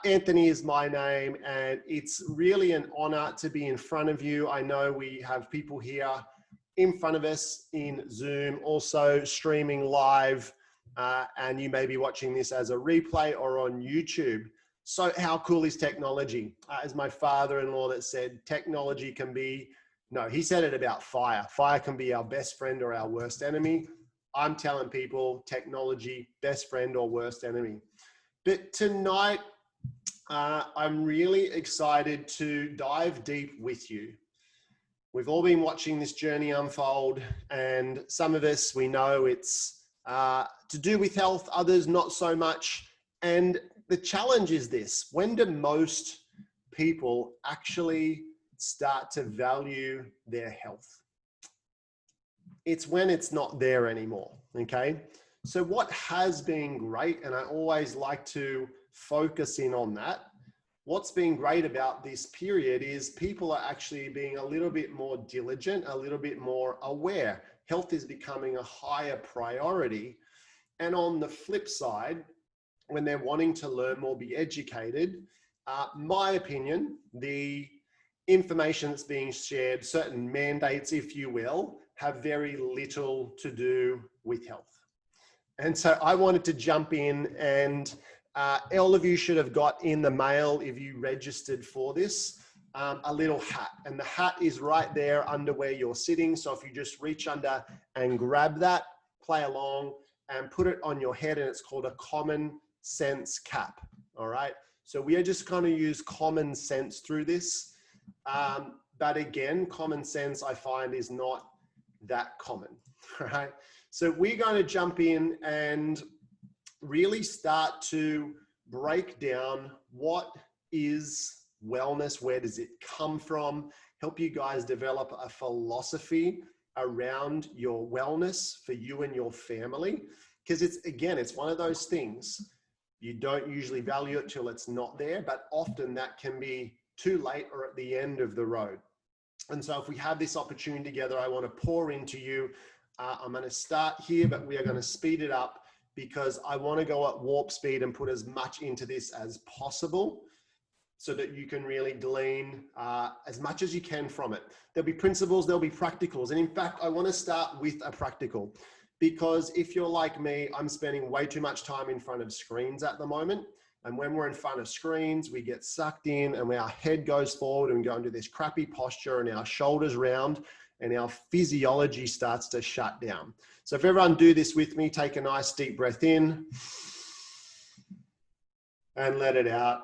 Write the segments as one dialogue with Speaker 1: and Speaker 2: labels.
Speaker 1: Anthony is my name, and it's really an honor to be in front of you. I know we have people here in front of us in Zoom, also streaming live, and you may be watching this as a replay or on YouTube. So how cool is technology? As my father-in-law that said, technology can be, no, he said it about fire. Fire can be our best friend or our worst enemy. I'm telling people technology, best friend or worst enemy. But tonight, I'm really excited to dive deep with you. We've all been watching this journey unfold, and some of us, we know it's to do with health, others not so much. And the challenge is this: when do most people actually start to value their health? It's when it's not there anymore, okay? So what has been great, and I always like to focus in on that, what's been great about this period is people are actually being a little bit more diligent, a little bit more aware. Health is becoming a higher priority. And on the flip side, when they're wanting to learn more, be educated, my opinion, the information that's being shared, certain mandates, if you will, have very little to do with health. And so I wanted to jump in, and all of you should have got in the mail, if you registered for this, a little hat. And the hat is right there under where you're sitting. So if you just reach under and grab that, play along and put it on your head, and it's called a common sense cap. All right. So we are just going to use common sense through this. But again, common sense I find is not that common. All right. So we're going to jump in and really start to break down what is wellness, where does it come from, help you guys develop a philosophy around your wellness for you and your family. Because it's one of those things, you don't usually value it till it's not there, but often that can be too late or at the end of the road. And so if we have this opportunity together, I want to pour into you. I'm going to start here, but we are going to speed it up because I want to go at warp speed and put as much into this as possible so that you can really glean as much as you can from it. There'll be principles, there'll be practicals. And in fact, I want to start with a practical, because if you're like me, I'm spending way too much time in front of screens at the moment. And when we're in front of screens, we get sucked in and our head goes forward and we go into this crappy posture and our shoulders round and our physiology starts to shut down. So if everyone do this with me, take a nice deep breath in and let it out.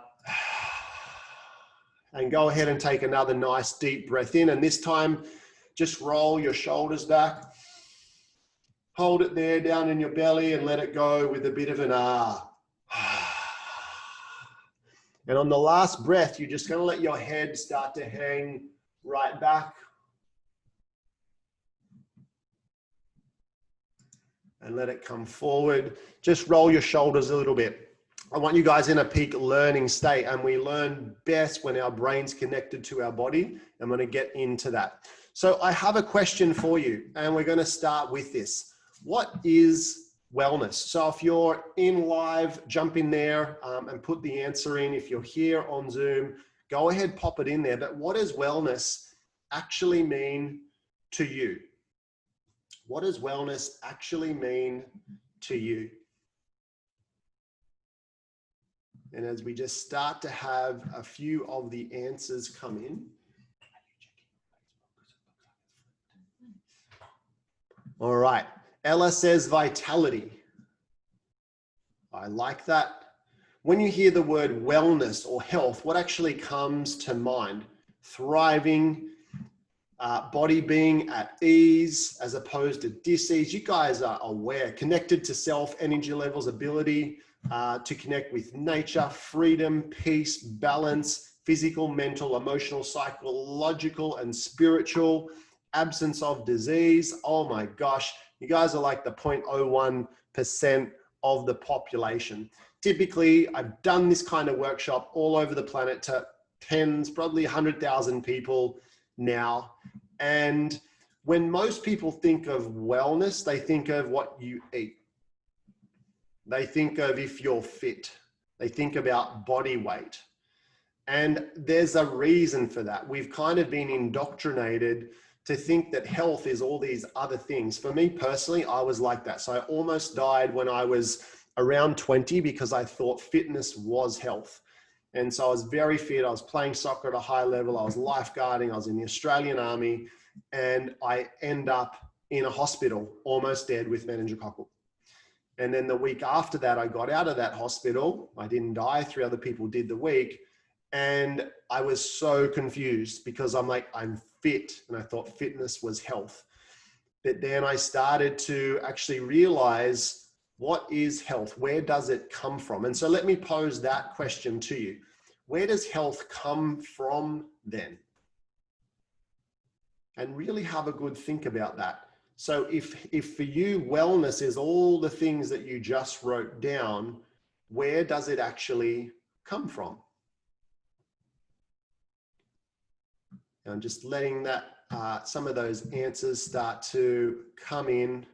Speaker 1: And go ahead and take another nice deep breath in. And this time, just roll your shoulders back. Hold it there down in your belly and let it go with a bit of an ah. And on the last breath, you're just going to let your head start to hang right back. And let it come forward. Just roll your shoulders a little bit. I want you guys in a peak learning state, and we learn best when our brain's connected to our body. I'm going to get into that. So I have a question for you, and we're going to start with this. What is wellness? So if you're in live, jump in there and put the answer in. If you're here on Zoom, go ahead, pop it in there. But what does wellness actually mean to you? What does wellness actually mean to you? And as we just start to have a few of the answers come in. All right. Ella says vitality. I like that. When you hear the word wellness or health, what actually comes to mind? Thriving, body being at ease as opposed to dis-ease. You guys are aware, connected to self, energy levels, ability to connect with nature, freedom, peace, balance, physical, mental, emotional, psychological, and spiritual, absence of disease. Oh my gosh, you guys are like the 0.01% of the population. Typically, I've done this kind of workshop all over the planet to tens, probably 100,000 people now. And when most people think of wellness, they think of what you eat. They think of if you're fit. They think about body weight. And there's a reason for that. We've kind of been indoctrinated to think that health is all these other things. For me personally, I was like that. So I almost died when I was around 20 because I thought fitness was health. And so I was very fit. I was playing soccer at a high level. I was lifeguarding. I was in the Australian Army. And I end up in a hospital, almost dead with meningococcal. And then the week after that, I got out of that hospital. I didn't die. 3 other people did the week. And I was so confused because I'm like, I'm fit. And I thought fitness was health. But then I started to actually realize, what is health? Where does it come from? And so let me pose that question to you. Where does health come from then? And really have a good think about that. So if for you, wellness is all the things that you just wrote down, where does it actually come from? And just letting that, some of those answers start to come in.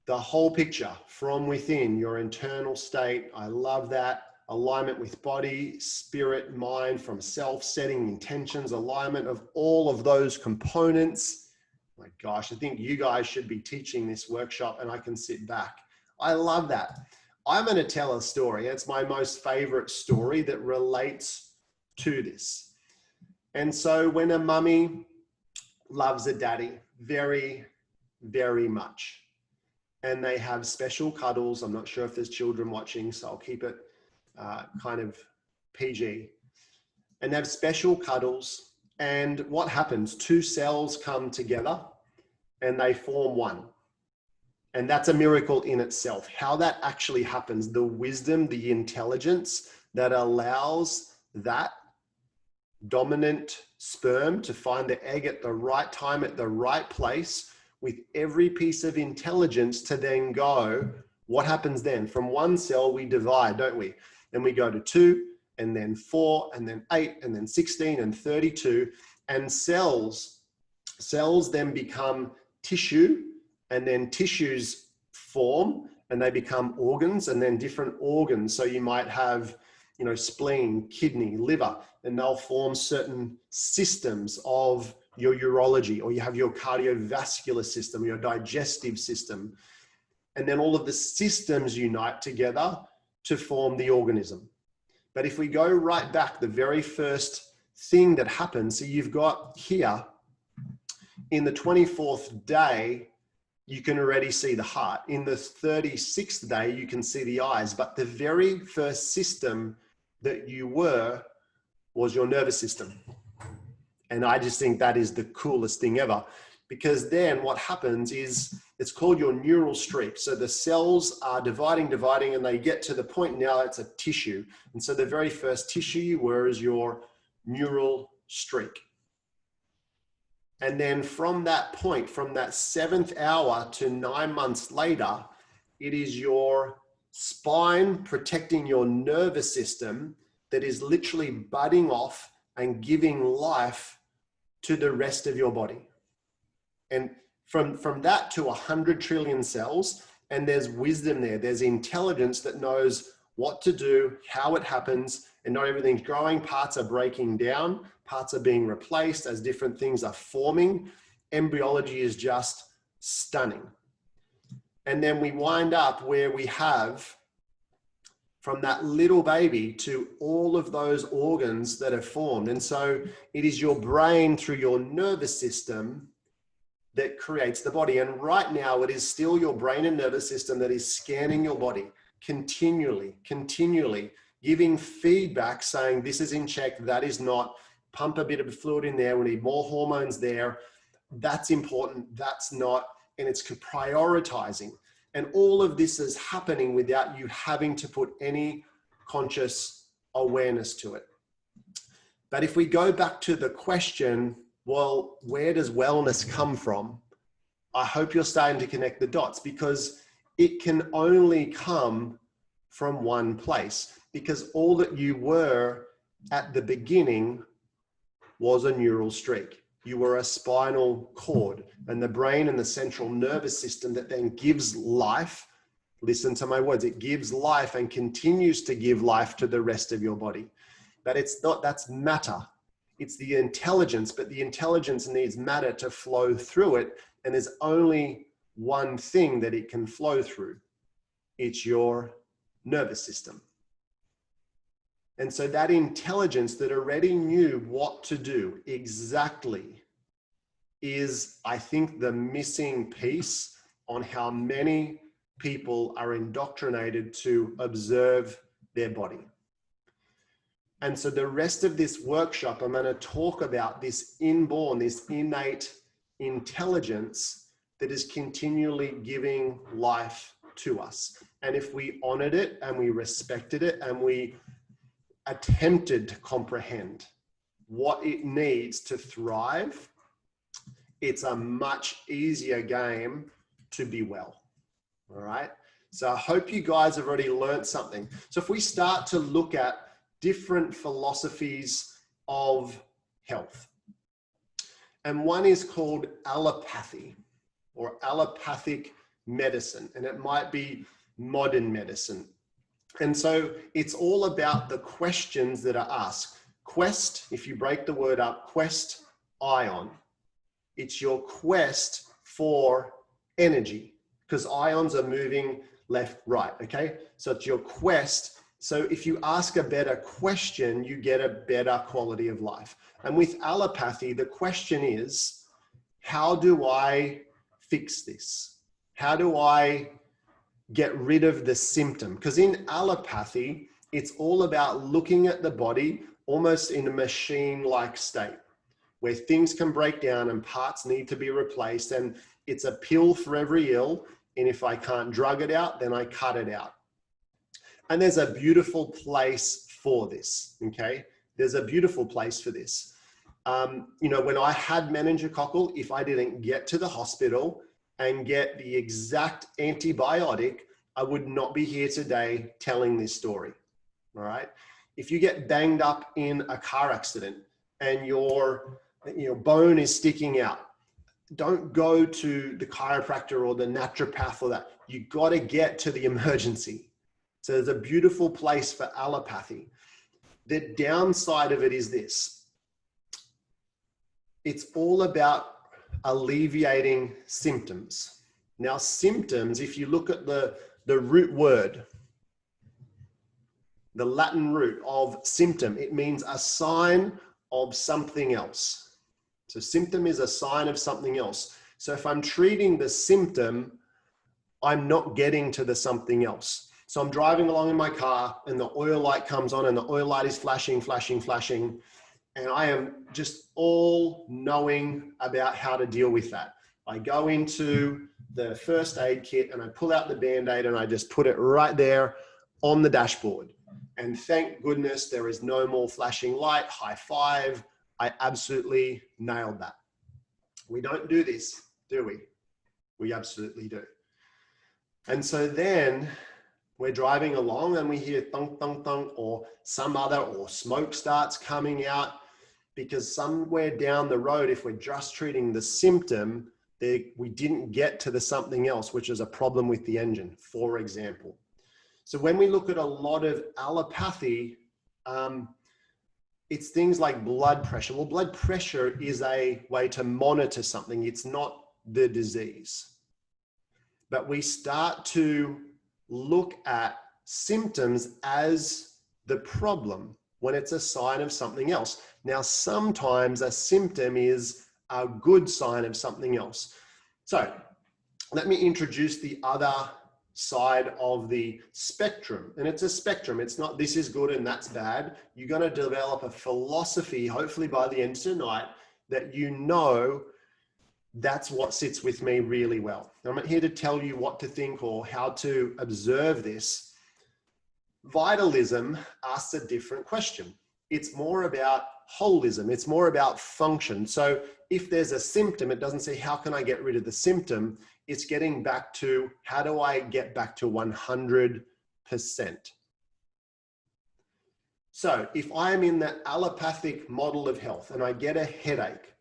Speaker 1: The whole picture from within, your internal state. I love that. Alignment with body, spirit, mind, from self, setting intentions, alignment of all of those components. My gosh, I think you guys should be teaching this workshop and I can sit back. I love that. I'm going to tell a story. It's my most favorite story that relates to this. And so when a mummy loves a daddy very, very much, and they have special cuddles, I'm not sure if there's children watching, so I'll keep it kind of PG, and they have special cuddles, and what happens? 2 cells come together and they form one. And that's a miracle in itself. How that actually happens, the wisdom, the intelligence that allows that dominant sperm to find the egg at the right time, at the right place, with every piece of intelligence to then go, what happens then? From 1 cell, we divide, don't we? Then we go to 2, and then 4, and then 8, and then 16, and 32. And cells then become tissue, and then tissues form, and they become organs, and then different organs. So you might have, spleen, kidney, liver, and they'll form certain systems of your urology, or you have your cardiovascular system, your digestive system. And then all of the systems unite together to form the organism. But if we go right back, the very first thing that happens, so you've got here, in the 24th day, you can already see the heart. In the 36th day, you can see the eyes. But the very first system that you were was your nervous system. And I just think that is the coolest thing ever, because then what happens is it's called your neural streak. So the cells are dividing, and they get to the point now it's a tissue. And so the very first tissue you were is your neural streak. And then from that point, from that 7th hour to 9 months later, it is your spine protecting your nervous system that is literally budding off and giving life to the rest of your body. And from that to 100 trillion cells, and there's wisdom there, there's intelligence that knows what to do, how it happens, and not everything's growing. Parts are breaking down, parts are being replaced as different things are forming. Embryology is just stunning. And then we wind up where we have, from that little baby to all of those organs that are formed. And so it is your brain through your nervous system that creates the body. And right now it is still your brain and nervous system that is scanning your body continually, giving feedback saying, this is in check, that is not, pump a bit of fluid in there, we need more hormones there, that's important, that's not, and it's prioritizing. And all of this is happening without you having to put any conscious awareness to it. But if we go back to the question, well, where does wellness come from? I hope you're starting to connect the dots, because it can only come from one place, because all that you were at the beginning was a neural streak. You were a spinal cord, and the brain and the central nervous system that then gives life Listen to my words. It gives life and continues to give life to the rest of your body. But it's not, that's matter. It's the intelligence, but the intelligence needs matter to flow through it. And there's only one thing that it can flow through. It's your nervous system. And so that intelligence that already knew what to do exactly is, I think, the missing piece on how many people are indoctrinated to observe their body. And so the rest of this workshop, I'm going to talk about this inborn, this innate intelligence that is continually giving life to us. And if we honored it and we respected it and we attempted to comprehend what it needs to thrive, it's a much easier game to be well. All right. So I hope you guys have already learned something. So if we start to look at different philosophies of health, and one is called allopathy or allopathic medicine, and it might be modern medicine. And so it's all about the questions that are asked. Quest, if you break the word up, quest, ion. It's your quest for energy, because ions are moving left, right, okay? So it's your quest. So if you ask a better question, you get a better quality of life. And with allopathy, the question is, how do I fix this? How do I get rid of the symptom? Because in allopathy, it's all about looking at the body almost in a machine-like state, where things can break down and parts need to be replaced. And it's a pill for every ill. And if I can't drug it out, then I cut it out. And there's a beautiful place for this, okay? There's a beautiful place for this. You know, when I had meningococcal, if I didn't get to the hospital and get the exact antibiotic, I would not be here today telling this story, all right? If you get banged up in a car accident and your bone is sticking out, don't go to the chiropractor or the naturopath or that. You got to get to the emergency. So there's a beautiful place for allopathy. The downside of it is this. It's all about alleviating symptoms. Now, symptoms, if you look at the root word, the Latin root of symptom, it means a sign of something else. So symptom is a sign of something else. So if I'm treating the symptom, I'm not getting to the something else. So I'm driving along in my car and the oil light comes on and the oil light is flashing, flashing, flashing. And I am just all knowing about how to deal with that. I go into the first aid kit and I pull out the Band-Aid and I just put it right there on the dashboard. And thank goodness there is no more flashing light. High five. I absolutely nailed that. We don't do this, do we? We absolutely do. And so then we're driving along and we hear thunk, thunk, thunk, or some other, or smoke starts coming out, because somewhere down the road, if we're just treating the symptom, we didn't get to the something else, which is a problem with the engine, for example. So when we look at a lot of allopathy, it's things like blood pressure. Well, blood pressure is a way to monitor something. It's not the disease. But we start to look at symptoms as the problem when it's a sign of something else. Now, sometimes a symptom is a good sign of something else. So let me introduce the other side of the spectrum. And it's a spectrum. It's not this is good and that's bad. You're going to develop a philosophy, hopefully by the end of tonight, that you know that's what sits with me really well. I'm not here to tell you what to think or how to observe this. Vitalism asks a different question. It's more about holism. It's more about function. So if there's a symptom, it doesn't say, how can I get rid of the symptom? It's getting back to, how do I get back to 100%? So if I'm in the allopathic model of health and I get a headache,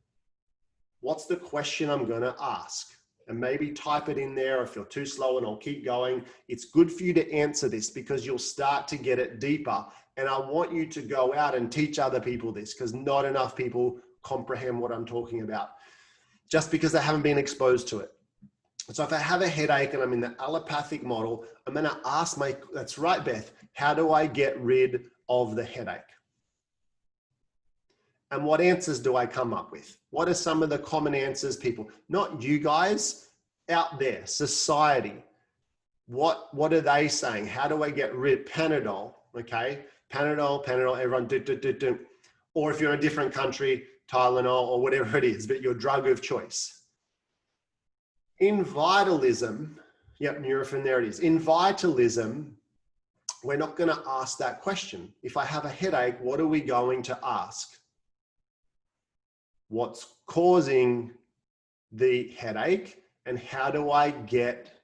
Speaker 1: what's the question I'm going to ask? And maybe type it in there if you're too slow, and I'll keep going. It's good for you to answer this because you'll start to get it deeper. And I want you to go out and teach other people this, because not enough people comprehend what I'm talking about just because they haven't been exposed to it. So if I have a headache and I'm in the allopathic model, I'm going to ask that's right, Beth, how do I get rid of the headache? And what answers do I come up with? What are some of the common answers people, not you guys, out there, society, what are they saying? How do I get rid? Panadol, okay? Panadol, everyone do. Or if you're in a different country, Tylenol or whatever it is, but your drug of choice. In vitalism, yep, Nurofen, there it is. In vitalism, we're not going to ask that question. If I have a headache, what are we going to ask? What's causing the headache, and how do I get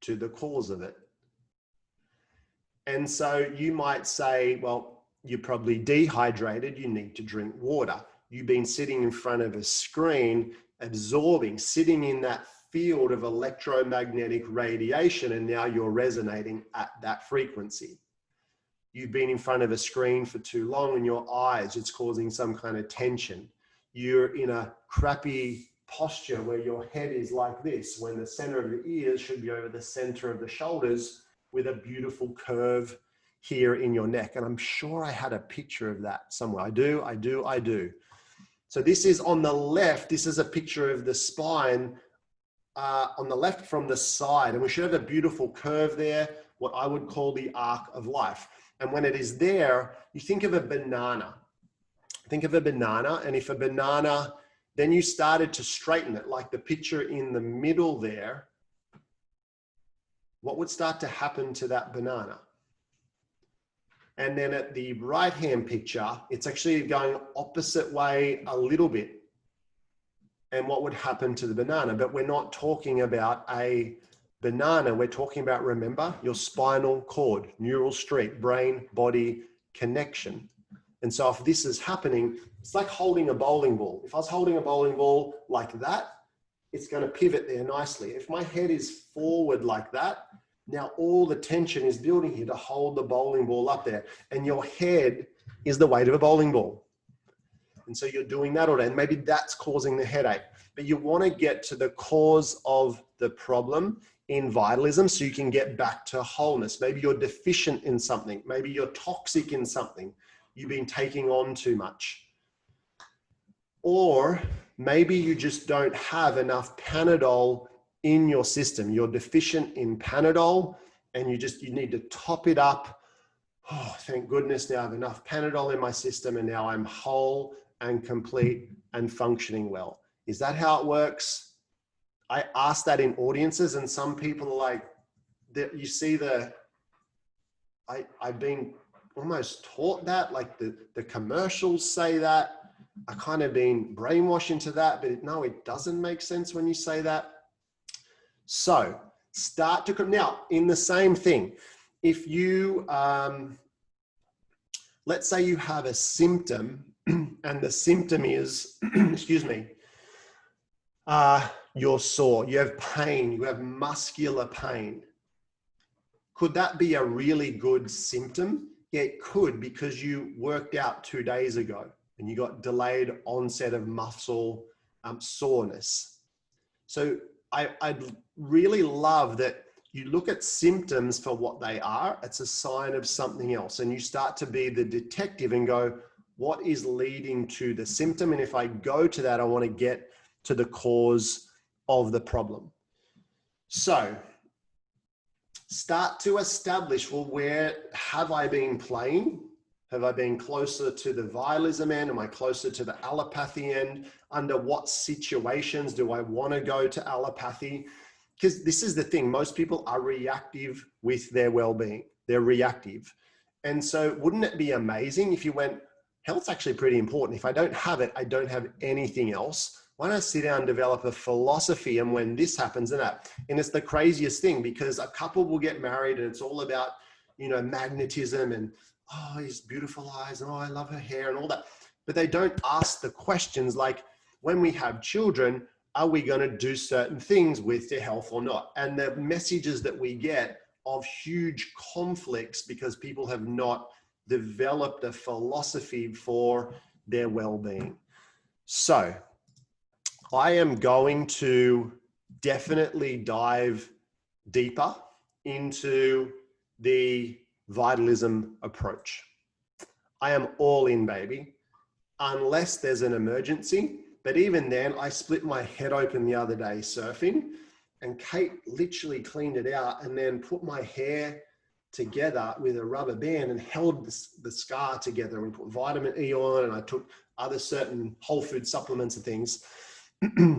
Speaker 1: to the cause of it? And so you might say, well, you're probably dehydrated, you need to drink water. You've been sitting in front of a screen, absorbing, sitting in that field of electromagnetic radiation, and now you're resonating at that frequency. You've been in front of a screen for too long in your eyes, it's causing some kind of tension. You're in a crappy posture where your head is like this, when the center of your ears should be over the center of the shoulders, with a beautiful curve here in your neck. And I'm sure I had a picture of that somewhere. I do. So this is on the left. This is a picture of the spine on the left from the side. And we should have a beautiful curve there, what I would call the arc of life. And when it is there, you think of a banana. Think of a banana, and if a banana, then you started to straighten it, like the picture in the middle there, what would start to happen to that banana? And then at the right-hand picture, it's actually going opposite way a little bit. And what would happen to the banana? But we're not talking about a banana. We're talking about, remember, your spinal cord, neural street, brain, body connection. And so if this is happening, it's like holding a bowling ball. If I was holding a bowling ball like that, it's going to pivot there nicely. If my head is forward like that, now all the tension is building here to hold the bowling ball up there. And your head is the weight of a bowling ball. And so you're doing that all day, and maybe that's causing the headache. But you want to get to the cause of the problem in vitalism so you can get back to wholeness. Maybe you're deficient in something. Maybe you're toxic in something. You've been taking on too much. Or maybe you just don't have enough Panadol in your system. You're deficient in Panadol and you need to top it up. Oh, thank goodness now I have enough Panadol in my system and now I'm whole and complete and functioning well. Is that how it works? I ask that in audiences, and some people are like, you see I've been almost taught that, like the commercials say that. I kind of been brainwashed into that, but no, it doesn't make sense when you say that. So start to, now in the same thing, if you, let's say you have a symptom and the symptom is, excuse me, you're sore, you have pain, you have muscular pain. Could that be a really good symptom? Yeah, it could, because you worked out 2 days ago and you got delayed onset of muscle soreness. So I'd really love that you look at symptoms for what they are. It's a sign of something else. And you start to be the detective and go, what is leading to the symptom? And if I go to that, I want to get to the cause of the problem. So start to establish, well, where have I been playing? Have I been closer to the vitalism end? Am I closer to the allopathy end? Under what situations do I want to go to allopathy? Because this is the thing, most people are reactive with their well-being. They're reactive. And so wouldn't it be amazing if you went, health's actually pretty important. If I don't have it, I don't have anything else. Why don't I sit down and develop a philosophy, and when this happens and that? And it's the craziest thing, because a couple will get married and it's all about, you know, magnetism and, oh, his beautiful eyes, and oh, I love her hair and all that. But they don't ask the questions like, when we have children, are we going to do certain things with their health or not? And the messages that we get of huge conflicts because people have not developed a philosophy for their well-being. So I am going to definitely dive deeper into the vitalism approach. I am all in, baby, unless there's an emergency. But even then, I split my head open the other day surfing, and Kate literally cleaned it out and then put my hair together with a rubber band and held the scar together. We put vitamin E on, and I took other certain whole food supplements and things.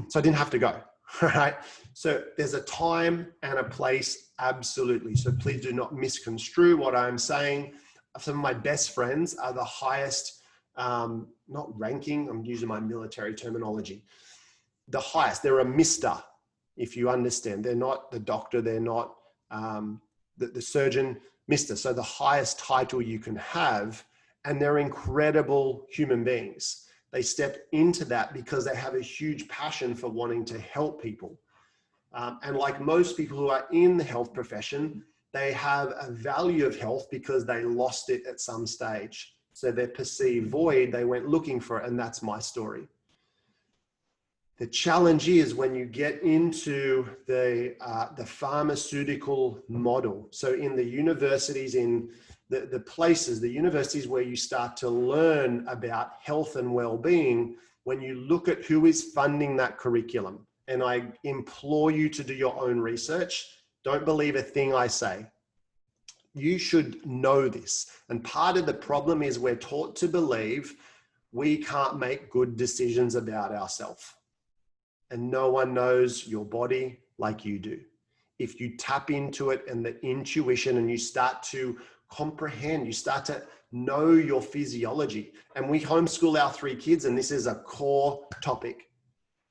Speaker 1: So I didn't have to go, right? So there's a time and a place, absolutely. So please do not misconstrue what I'm saying. Some of my best friends are the highest, not ranking, I'm using my military terminology, the highest. They're a mister, if you understand. They're not the doctor, they're not the surgeon, mister. So the highest title you can have, and they're incredible human beings. They step into that because they have a huge passion for wanting to help people. And like most people who are in the health profession, they have a value of health because they lost it at some stage. So their perceived void, they went looking for it, and that's my story. The challenge is when you get into the pharmaceutical model. So in the universities, in the places, the universities where you start to learn about health and well-being, when you look at who is funding that curriculum, and I implore you to do your own research, don't believe a thing I say. You should know this. And part of the problem is we're taught to believe we can't make good decisions about ourselves. And no one knows your body like you do. If you tap into it and the intuition, and you start to comprehend, you start to know your physiology. And we homeschool our 3 kids, and this is a core topic.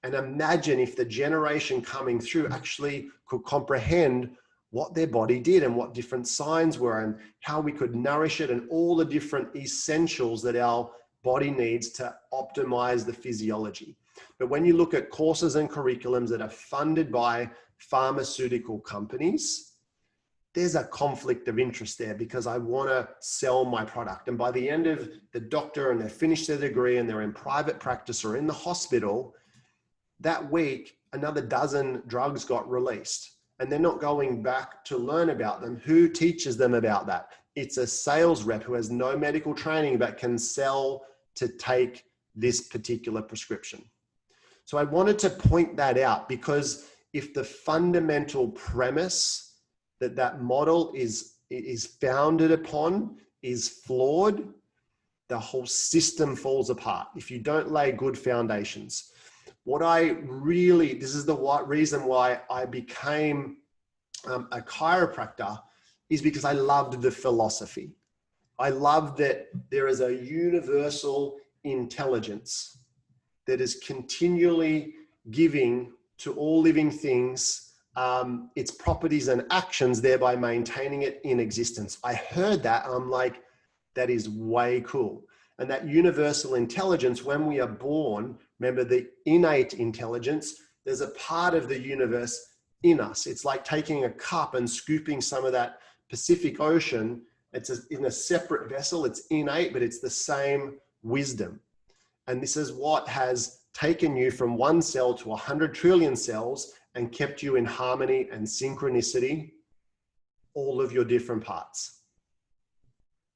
Speaker 1: And imagine if the generation coming through actually could comprehend what their body did and what different signs were and how we could nourish it and all the different essentials that our body needs to optimize the physiology. But when you look at courses and curriculums that are funded by pharmaceutical companies, there's a conflict of interest there because I want to sell my product. And by the end of the doctor and they've finished their degree and they're in private practice or in the hospital, that week, another dozen drugs got released. And they're not going back to learn about them. Who teaches them about that? It's a sales rep who has no medical training but can sell to take this particular prescription. So I wanted to point that out because if the fundamental premise that that model is founded upon is flawed, the whole system falls apart if you don't lay good foundations. This is the reason why I became a chiropractor, is because I loved the philosophy. I love that there is a universal intelligence that is continually giving to all living things its properties and actions, thereby maintaining it in existence. I heard that, and I'm like, that is way cool. And that universal intelligence, when we are born, remember the innate intelligence, there's a part of the universe in us. It's like taking a cup and scooping some of that Pacific Ocean. It's in a separate vessel. It's innate, but it's the same wisdom. And this is what has taken you from 1 cell to 100 trillion cells and kept you in harmony and synchronicity, all of your different parts.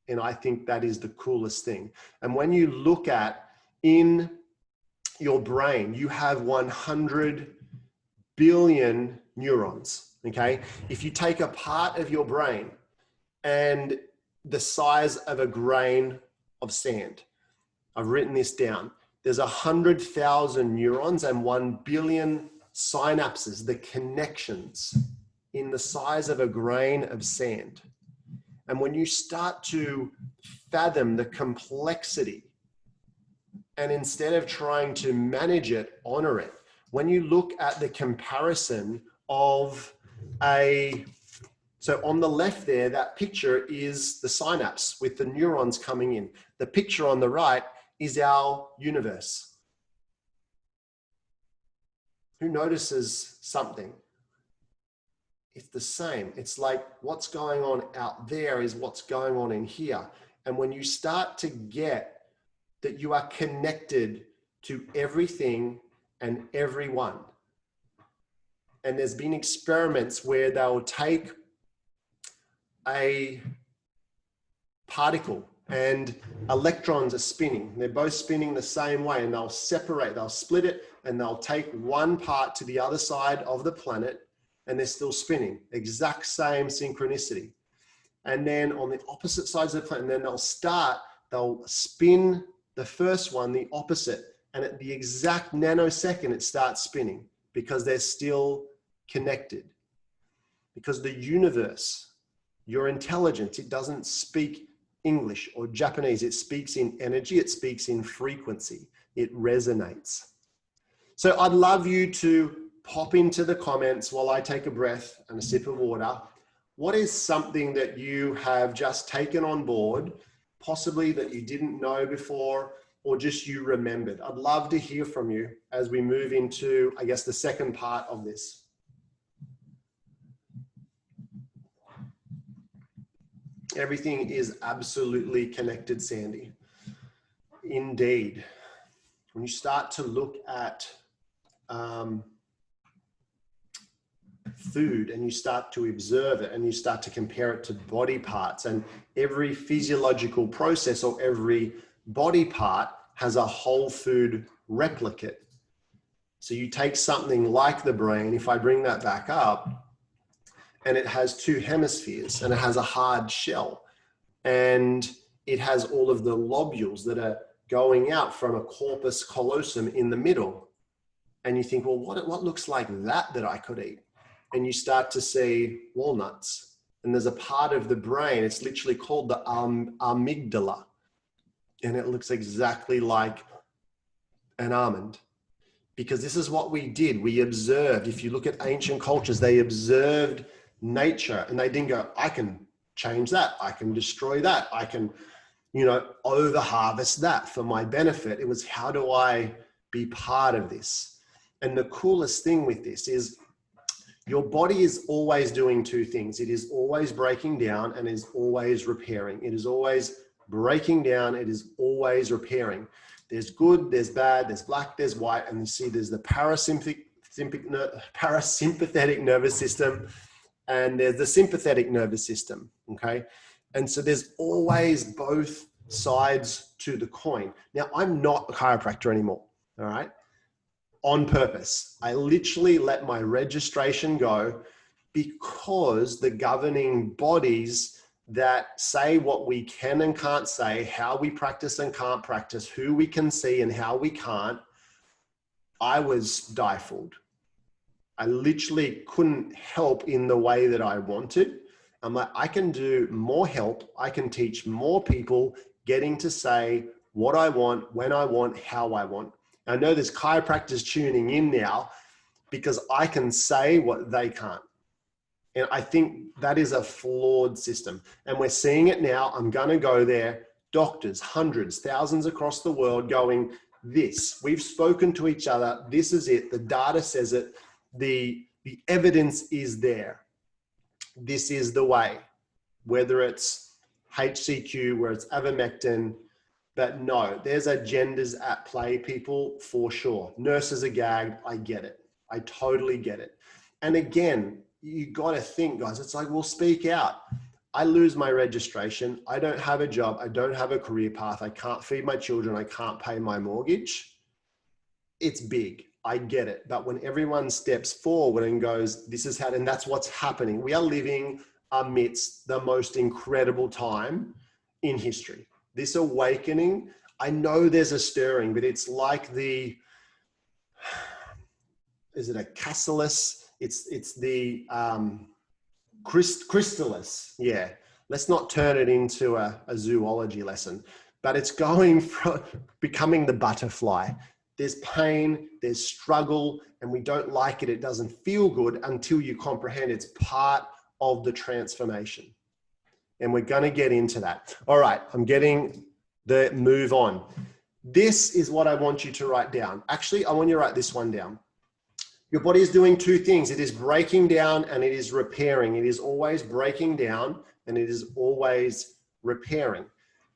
Speaker 1: And I think that is the coolest thing. And when you look at in your brain, you have 100 billion neurons, okay? If you take a part of your brain and the size of a grain of sand, I've written this down, there's 100,000 neurons and 1 billion synapses, the connections in the size of a grain of sand. And when you start to fathom the complexity, and instead of trying to manage it, honor it, when you look at the comparison of so on the left there, that picture is the synapse with the neurons coming in. The picture on the right is our universe. Who notices something? It's the same. It's like what's going on out there is what's going on in here. And when you start to get that you are connected to everything and everyone, and there's been experiments where they'll take a particle and electrons are spinning. They're both spinning the same way, and they'll separate, they'll split it, and they'll take one part to the other side of the planet, and they're still spinning. Exact same synchronicity. And then on the opposite sides of the planet, and then they'll spin the first one, the opposite, and at the exact nanosecond, it starts spinning because they're still connected. Because the universe, your intelligence, it doesn't speak English or Japanese. It speaks in energy. It speaks in frequency. It resonates. So I'd love you to pop into the comments while I take a breath and a sip of water. What is something that you have just taken on board, possibly that you didn't know before, or just you remembered? I'd love to hear from you as we move into, I guess, the second part of this. Everything is absolutely connected, Sandy. Indeed. When you start to look at food and you start to observe it and you start to compare it to body parts, and every physiological process or every body part has a whole food replicate. So you take something like the brain, if I bring that back up, and it has two hemispheres and it has a hard shell and it has all of the lobules that are going out from a corpus callosum in the middle. And you think, well, what looks like that I could eat? And you start to see walnuts, and there's a part of the brain, it's literally called the amygdala, and it looks exactly like an almond. Because this is what we did. We observed. If you look at ancient cultures, they observed nature and they didn't go, I can change that. I can destroy that. I can, over harvest that for my benefit. It was, how do I be part of this? And the coolest thing with this is your body is always doing two things. It is always breaking down and is always repairing. It is always breaking down. It is always repairing. There's good, there's bad, there's black, there's white, and you see there's the parasympathetic nervous system, and there's the sympathetic nervous system, okay? And so there's always both sides to the coin. Now, I'm not a chiropractor anymore, all right? On purpose. I literally let my registration go because the governing bodies that say what we can and can't say, how we practice and can't practice, who we can see and how we can't, I was stifled. I literally couldn't help in the way that I wanted. I'm like, I can do more help. I can teach more people getting to say what I want, when I want, how I want. I know there's chiropractors tuning in now because I can say what they can't. And I think that is a flawed system. And we're seeing it now. I'm going to go there. Doctors, hundreds, thousands across the world going, this, we've spoken to each other. This is it. The data says it. The evidence is there. This is the way, whether it's HCQ, where it's ivermectin. But no, there's agendas at play, people, for sure. Nurses are gagged. I get it. I totally get it. And again, you got to think, guys, it's like, we'll speak out. I lose my registration. I don't have a job. I don't have a career path. I can't feed my children. I can't pay my mortgage. It's big. I get it. But when everyone steps forward and goes, this is how, and that's what's happening. We are living amidst the most incredible time in history. This awakening, I know there's a stirring, but it's like the, is it a chrysalis? It's the chrysalis. Yeah. Let's not turn it into a zoology lesson, but it's going from becoming the butterfly. There's pain, there's struggle, and we don't like it. It doesn't feel good until you comprehend it's part of the transformation. And we're going to get into that. All right, I'm getting the move on. This is what I want you to write down. Actually, I want you to write this one down. Your body is doing two things. It is breaking down and it is repairing. It is always breaking down and it is always repairing.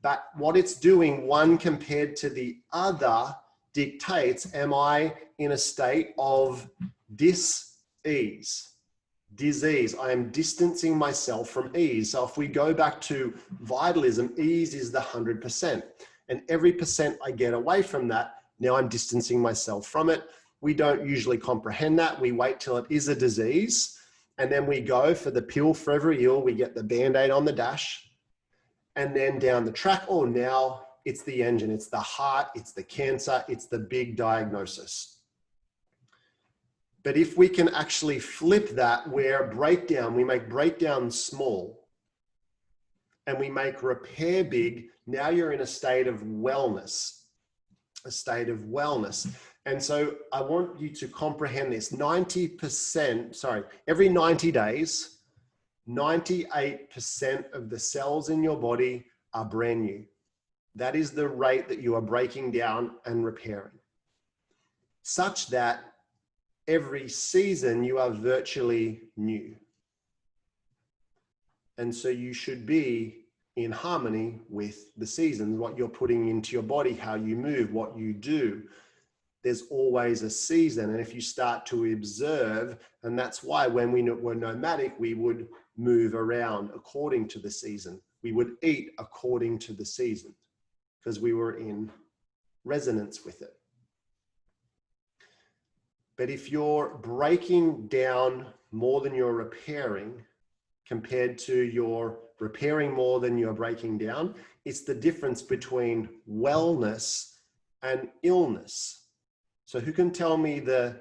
Speaker 1: But what it's doing, one compared to the other, dictates, am I in a state of dis-ease? Disease. I am distancing myself from ease. So if we go back to vitalism, ease is the 100%. And every percent I get away from that, now I'm distancing myself from it. We don't usually comprehend that. We wait till it is a disease. And then we go for the pill for every ill. We get the Band-Aid on the dash. And then down the track, oh, now it's the engine. It's the heart. It's the cancer. It's the big diagnosis. But if we can actually flip that, where breakdown, we make breakdown small and we make repair big, now you're in a state of wellness, a state of wellness. And so I want you to comprehend this. 90%, every 90 days, 98% of the cells in your body are brand new. That is the rate that you are breaking down and repairing, such that every season you are virtually new. And so you should be in harmony with the seasons, what you're putting into your body, how you move, what you do. There's always a season. And if you start to observe, and that's why when we were nomadic, we would move around according to the season. We would eat according to the season because we were in resonance with it. But if you're breaking down more than you're repairing, compared to your repairing more than you're breaking down, it's the difference between wellness and illness. So who can tell me the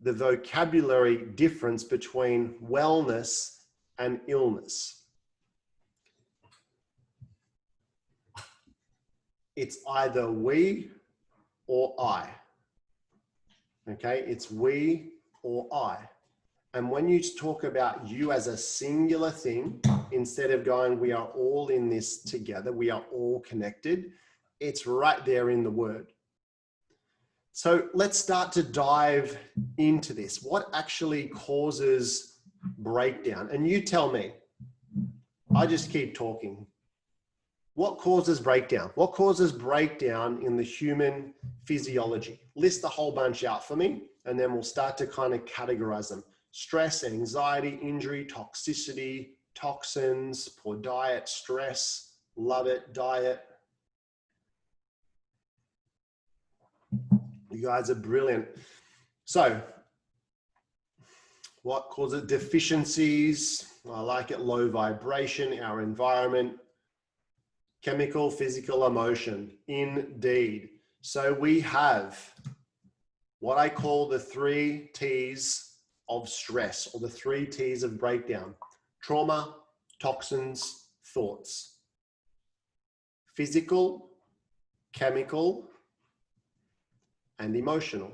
Speaker 1: vocabulary difference between wellness and illness? It's either we or I. Okay, it's we or I. And when you talk about you as a singular thing, instead of going, we are all in this together, we are all connected, it's right there in the word. So let's start to dive into this. What actually causes breakdown? And you tell me, I just keep talking. What causes breakdown? What causes breakdown in the human physiology? List a whole bunch out for me, and then we'll start to kind of categorize them. Stress, anxiety, injury, toxicity, toxins, poor diet, stress, love it, diet. You guys are brilliant. So, what causes deficiencies? I like it, low vibration, our environment, chemical, physical, emotion, indeed. So we have what I call the 3 T's of stress, or the 3 T's of breakdown: trauma, toxins, thoughts. Physical, chemical, and emotional.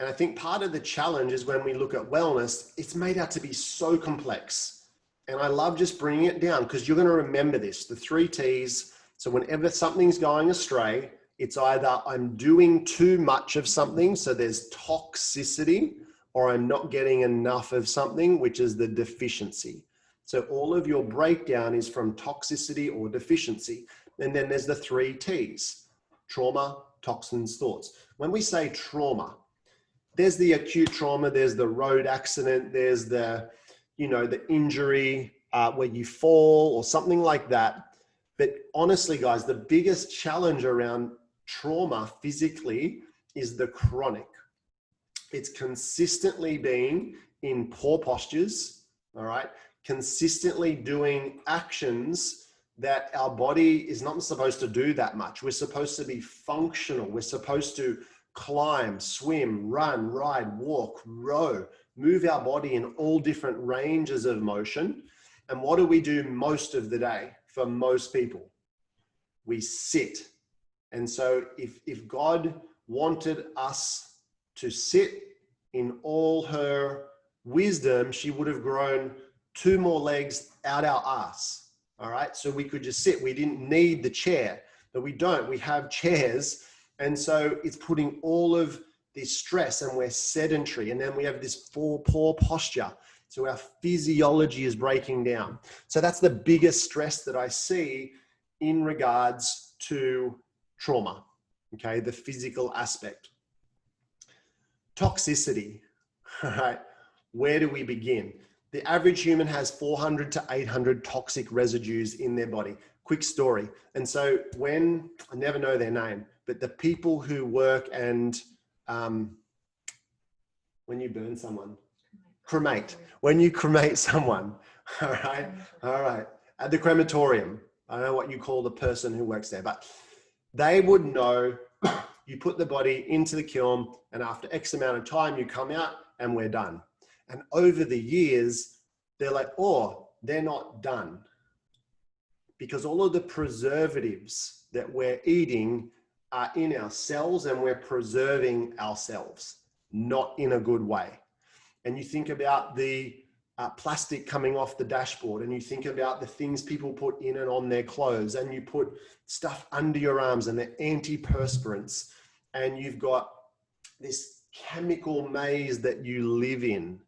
Speaker 1: And I think part of the challenge is when we look at wellness, it's made out to be so complex. And I love just bringing it down because you're going to remember this, the 3 T's. So whenever something's going astray, it's either I'm doing too much of something, so there's toxicity, or I'm not getting enough of something, which is the deficiency. So all of your breakdown is from toxicity or deficiency. And then there's the 3 T's: trauma, toxins, thoughts. When we say trauma, there's the acute trauma, there's the road accident, there's the, the injury where you fall or something like that. But honestly, guys, the biggest challenge around trauma physically is the chronic. It's consistently being in poor postures, all right? Consistently doing actions that our body is not supposed to do that much. We're supposed to be functional. We're supposed to climb, swim, run, ride, walk, row, move our body in all different ranges of motion. And what do we do most of the day for most people? We sit. And so if God wanted us to sit in all her wisdom, she would have grown 2 more legs out our ass. All right. So we could just sit. We didn't need the chair, but we don't. We have chairs. And so it's putting all of this stress and we're sedentary, and then we have this poor posture. So our physiology is breaking down. So that's the biggest stress that I see in regards to trauma, okay? The physical aspect. Toxicity, all right? Where do we begin? The average human has 400 to 800 toxic residues in their body. Quick story. And so when, I never know their name, but the people who work and when you burn someone, cremate. When you cremate someone, all right, at the crematorium, I don't know what you call the person who works there, but they would know. You put the body into the kiln, and after X amount of time, you come out and we're done. And over the years, they're like, oh, they're not done. Because all of the preservatives that we're eating are in our cells, and we're preserving ourselves, not in a good way. And you think about the plastic coming off the dashboard, and you think about the things people put in and on their clothes, and you put stuff under your arms and they're antiperspirants, and you've got this chemical maze that you live in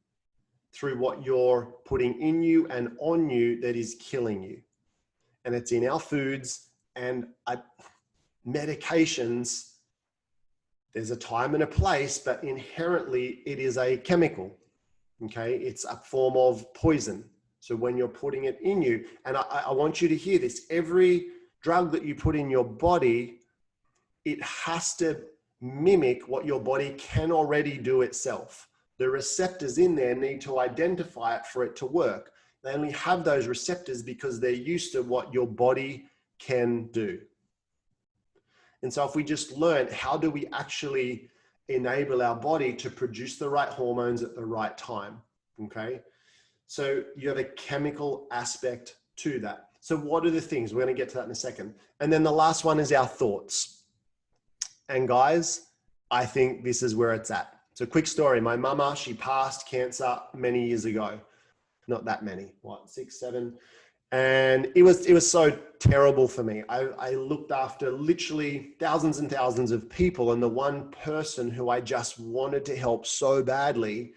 Speaker 1: through what you're putting in you and on you that is killing you. And it's in our foods and medications. There's a time and a place, but inherently it is a chemical. Okay, it's a form of poison. So when you're putting it in you, and I want you to hear this, every drug that you put in your body, it has to mimic what your body can already do itself. The receptors in there need to identify it for it to work. They only have those receptors because they're used to what your body can do. And so if we just learn, how do we actually enable our body to produce the right hormones at the right time? Okay. So you have a chemical aspect to that. So what are the things? We're going to get to that in a second. And then the last one is our thoughts. And guys, I think this is where it's at. So quick story. My mama, she passed cancer many years ago. Not that many, what, 6, 7. And it was so terrible for me. I looked after literally thousands and thousands of people, and the one person who I just wanted to help so badly,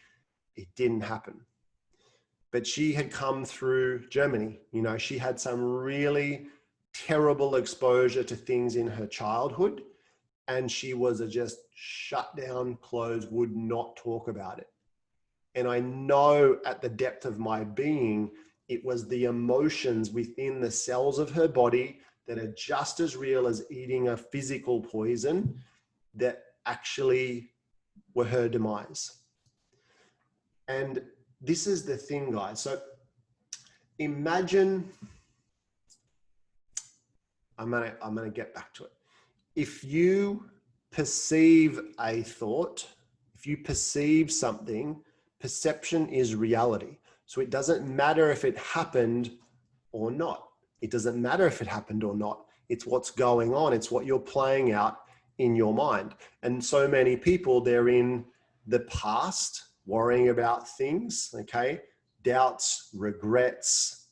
Speaker 1: it didn't happen. But she had come through Germany. You know, she had some really terrible exposure to things in her childhood, and she was just shut down, closed, would not talk about it. And I know at the depth of my being, it was the emotions within the cells of her body that are just as real as eating a physical poison that actually were her demise. And this is the thing, guys. So imagine, I'm gonna get back to it. If you perceive a thought, if you perceive something, perception is reality. So it doesn't matter if it happened or not. It doesn't matter if it happened or not. It's what's going on. It's what you're playing out in your mind. And so many people, they're in the past worrying about things, okay? Doubts, regrets,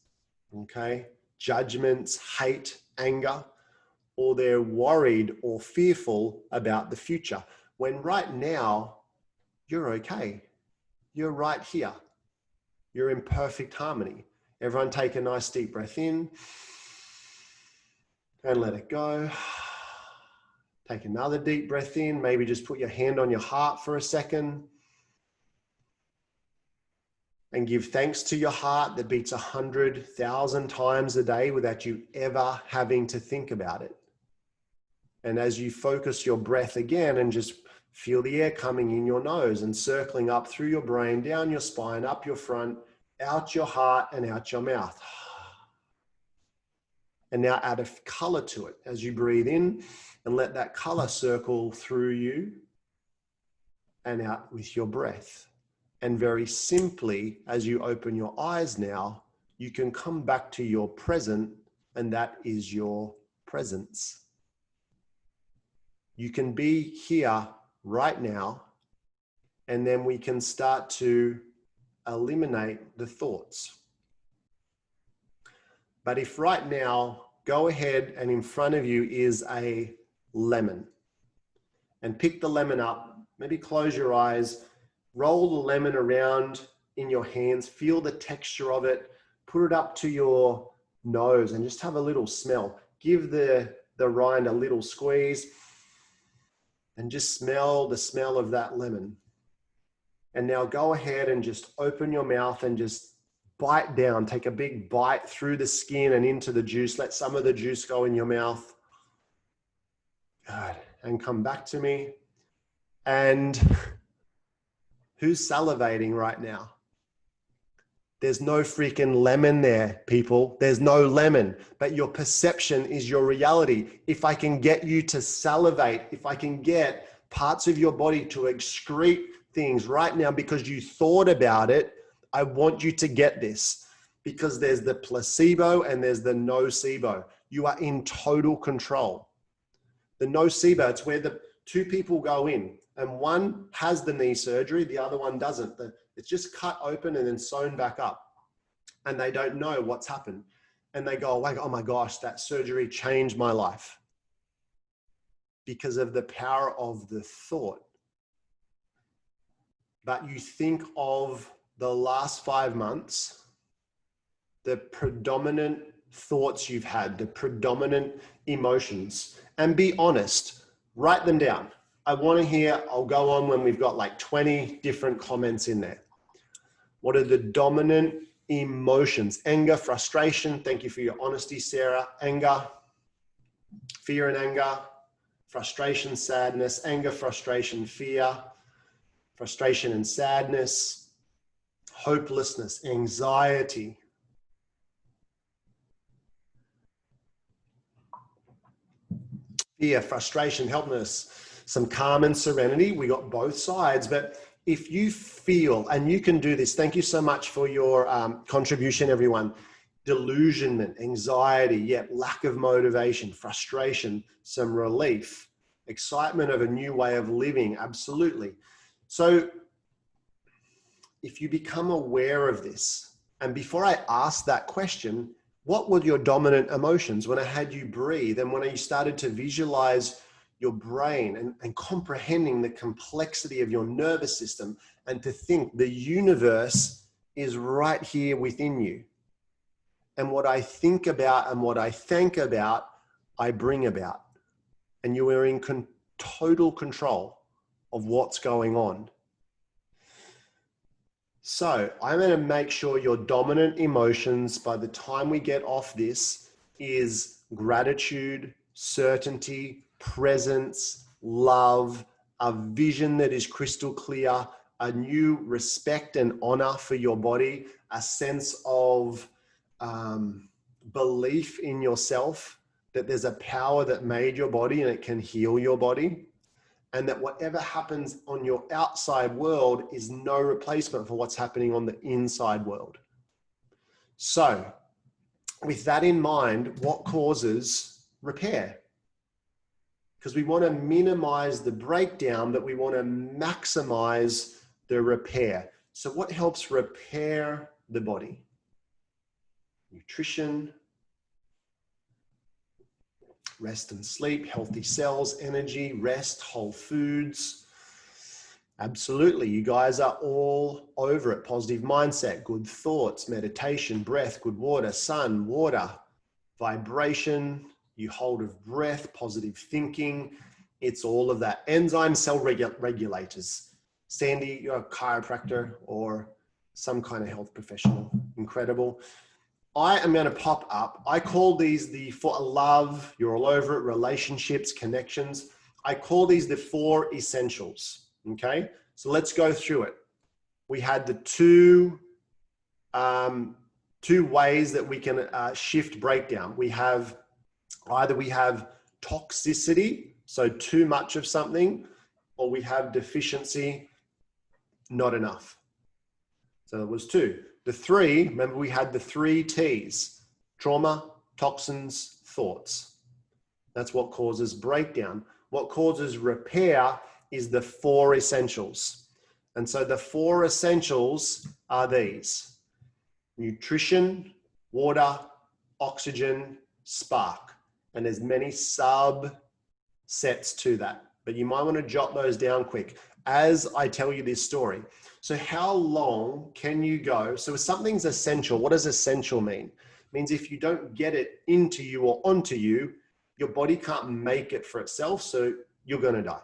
Speaker 1: okay? Judgments, hate, anger, or they're worried or fearful about the future. When right now, you're okay. You're right here. You're in perfect harmony. Everyone take a nice deep breath in and let it go. Take another deep breath in. Maybe just put your hand on your heart for a second and give thanks to your heart that beats 100,000 times a day without you ever having to think about it. And as you focus your breath again and just feel the air coming in your nose and circling up through your brain, down your spine, up your front, out your heart and out your mouth. And now add a color to it as you breathe in and let that color circle through you and out with your breath. And very simply, as you open your eyes now, you can come back to your present, and that is your presence. You can be here right now, and then we can start to eliminate the thoughts. But if right now, go ahead and in front of you is a lemon, and pick the lemon up Maybe close your eyes, roll the lemon around in your hands, feel the texture of it, put it up to your nose and just have a little smell. Give the rind a little squeeze and just smell the smell of that lemon. And now go ahead and just open your mouth and just bite down. Take a big bite through the skin and into the juice. Let some of the juice go in your mouth. Good. And come back to me. And who's salivating right now? There's no freaking lemon there, people. There's no lemon, but your perception is your reality. If I can get you to salivate, if I can get parts of your body to excrete things right now because you thought about it, I want you to get this, because there's the placebo and there's the nocebo. You are in total control. The nocebo, it's where the two people go in and one has the knee surgery, the other one doesn't. It's just cut open and then sewn back up. And they don't know what's happened. And they go away, oh my gosh, that surgery changed my life. Because of the power of the thought. But you think of the last 5 months, the predominant thoughts you've had, the predominant emotions, and be honest, write them down. I want to hear, I'll go on when we've got like 20 different comments in there. What are the dominant emotions? Anger, frustration. Thank you for your honesty, Sarah. Anger, fear and anger, frustration, sadness, anger, frustration, fear, frustration and sadness, hopelessness, anxiety. Fear, frustration, helplessness, some calm and serenity. We got both sides, but if you feel, and you can do this, thank you so much for your contribution, everyone. Delusionment, anxiety, lack of motivation, frustration, some relief, excitement of a new way of living, absolutely. So if you become aware of this, and before I ask that question, what were your dominant emotions when I had you breathe and when you started to visualize your brain and comprehending the complexity of your nervous system, and to think the universe is right here within you. And what I think about and what I think about, I bring about. And you are in total control of what's going on. So I'm going to make sure your dominant emotions by the time we get off this is gratitude, certainty, presence, love, a vision that is crystal clear, a new respect and honor for your body, a sense of belief in yourself, that there's a power that made your body and it can heal your body, and that whatever happens on your outside world is no replacement for what's happening on the inside world. So with that in mind, what causes repair? Because we want to minimize the breakdown, but we want to maximize the repair. So what helps repair the body? Nutrition, rest and sleep, healthy cells, energy, rest, whole foods. Absolutely. You guys are all over it. Positive mindset, good thoughts, meditation, breath, good water, sun, water, vibration, you hold of breath, positive thinking. It's all of that. Enzyme cell regulators. Sandy, you're a chiropractor or some kind of health professional. Incredible. I am going to pop up. I call these the for love, you're all over it, relationships, connections. I call these the 4 essentials. Okay. So let's go through it. We had the two ways that we can shift breakdown. We have either we have toxicity, so too much of something, or we have deficiency, not enough. So it was 2. The 3, remember we had the 3 T's: trauma, toxins, thoughts. That's what causes breakdown. What causes repair is the 4 essentials. And so the 4 essentials are these: nutrition, water, oxygen, spark. And there's many subsets to that, but you might want to jot those down quick. as I tell you this story. So how long can you go? So if something's essential, what does essential mean? It means if you don't get it into you or onto you, your body can't make it for itself, so you're going to die.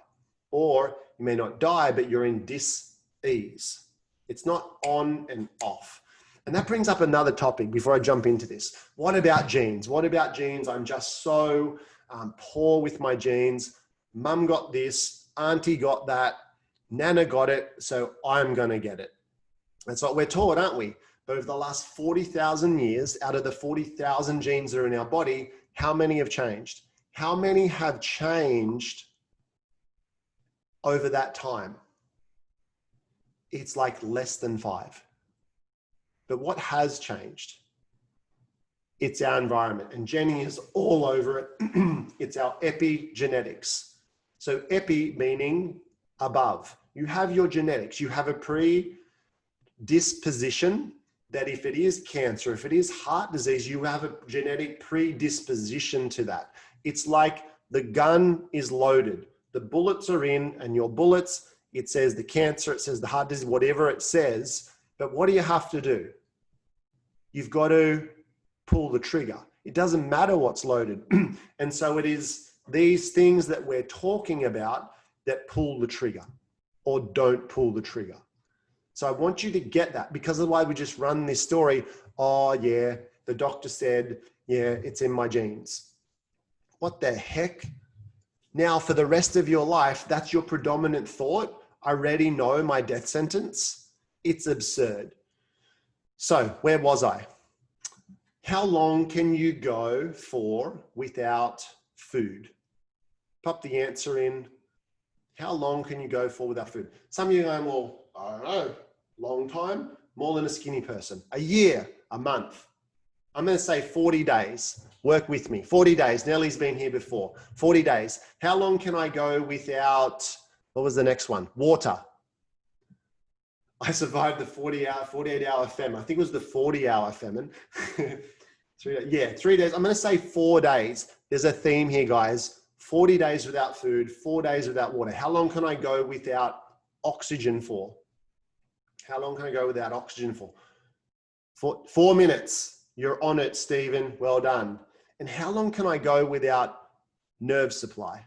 Speaker 1: Or you may not die, but you're in dis-ease. It's not on and off. And that brings up another topic before I jump into this. What about genes? What about genes? I'm just so poor with my genes. Mum got this, auntie got that, Nana got it, so I'm going to get it. That's what we're taught, aren't we? But over the last 40,000 years, out of the 40,000 genes that are in our body, how many have changed? How many have changed over that time? It's like less than 5. But what has changed? It's our environment. And Jenny is all over it. It's our epigenetics. So epi meaning above. You have your genetics. You have a predisposition that if it is cancer, if it is heart disease, you have a genetic predisposition to that. It's like the gun is loaded. The bullets are in, and your bullets, it says the cancer, it says the heart disease, whatever it says. But what do you have to do? You've got to pull the trigger. It doesn't matter what's loaded. And so it is these things that we're talking about that pull the trigger or don't pull the trigger. So I want you to get that, because otherwise we just run this story. Oh yeah, the doctor said, yeah, it's in my genes. What the heck? Now for the rest of your life, that's your predominant thought. I already know my death sentence. It's absurd. So where was I? How long can you go for without food? Pop the answer in. How long can you go for without food? Some of you are going, well, I don't know, long time, more than a skinny person. A year, a month. I'm going to say 40 days. Work with me. 40 days. Nellie's been here before. 40 days. How long can I go without, what was the next one? Water. I survived the 48-hour famine. I think it was the 40-hour famine. 3 days. I'm going to say 4 days. There's a theme here, guys. 40 days without food, 4 days without water. How long can I go without oxygen for? How long can I go without oxygen for? 4 minutes. You're on it, Stephen. Well done. And how long can I go without nerve supply?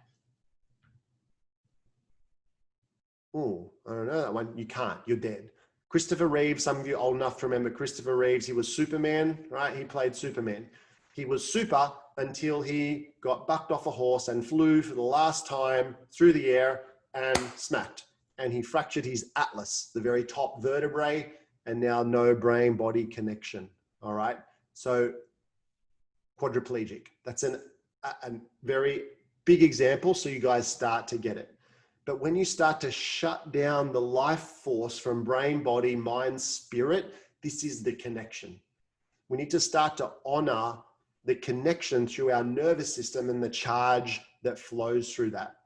Speaker 1: Oh, I don't know that one. You can't. You're dead. Christopher Reeve, some of you old enough to remember Christopher Reeves. He was Superman, right? He played Superman. He was super until he got bucked off a horse and flew for the last time through the air and smacked. And he fractured his atlas, the very top vertebrae, and now no brain-body connection. All right. So quadriplegic. That's a very big example, so you guys start to get it. But when you start to shut down the life force from brain, body, mind, spirit, this is the connection. We need to start to honor the connection through our nervous system and the charge that flows through that.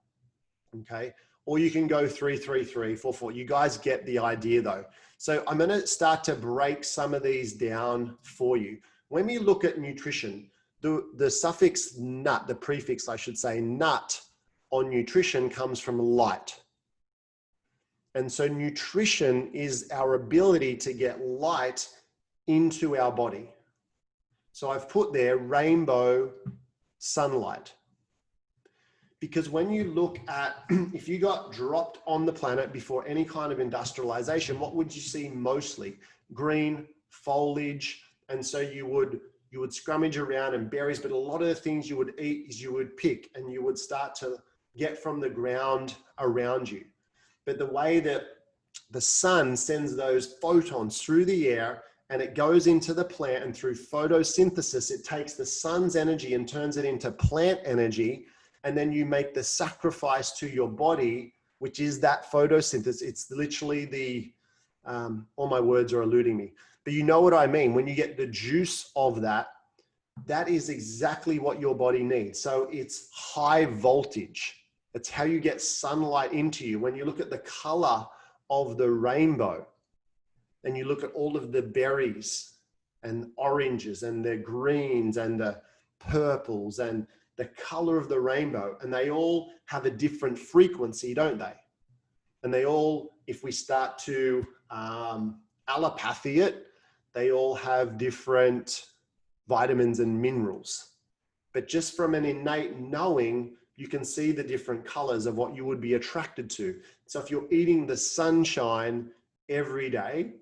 Speaker 1: Okay. Or you can go 3, 3, 3, 4, 4. You guys get the idea though. So I'm going to start to break some of these down for you. When we look at nutrition, the suffix nut, the prefix, I should say, nut on nutrition comes from light. And so nutrition is our ability to get light into our body. So I've put there rainbow sunlight. Because when you look at, if you got dropped on the planet before any kind of industrialization, what would you see mostly? Green, foliage. And so you would scrummage around and berries, but a lot of the things you would eat is you would pick and you would start to get from the ground around you. But the way that the sun sends those photons through the air and it goes into the plant, and through photosynthesis, it takes the sun's energy and turns it into plant energy. And then you make the sacrifice to your body, which is that photosynthesis. It's literally the, all my words are eluding me, but you know what I mean. When you get the juice of that, that is exactly what your body needs. So it's high voltage. It's how you get sunlight into you. When you look at the color of the rainbow and you look at all of the berries and oranges and the greens and the purples and the color of the rainbow, and they all have a different frequency, don't they? And they all, if we start to allopathy it, they all have different vitamins and minerals. But just from an innate knowing, you can see the different colors of what you would be attracted to. So if you're eating the sunshine every day,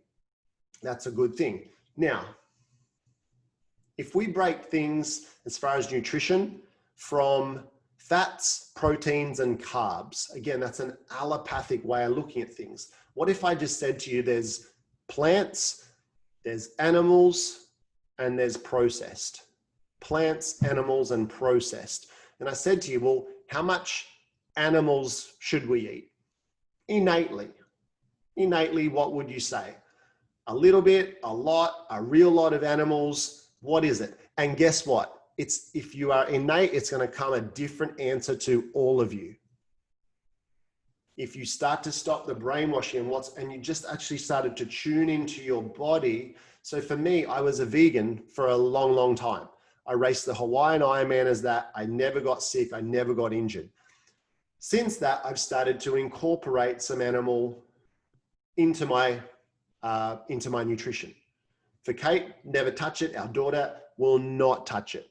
Speaker 1: that's a good thing. Now, if we break things as far as nutrition from fats, proteins, and carbs, again, that's an allopathic way of looking at things. What if I just said to you, there's plants, there's animals, and there's processed? Plants, animals, and processed. And I said to you, well, how much animals should we eat? Innately. Innately, what would you say? A little bit, a lot, a real lot of animals. What is it? And guess what? It's, if you are innate, it's going to come a different answer to all of you. If you start to stop the brainwashing and you just actually started to tune into your body. So for me, I was a vegan for a long, long time. I raced the Hawaiian Ironman as that. I never got sick. I never got injured. Since that, I've started to incorporate some animal into my nutrition. For Kate, never touch it. Our daughter will not touch it.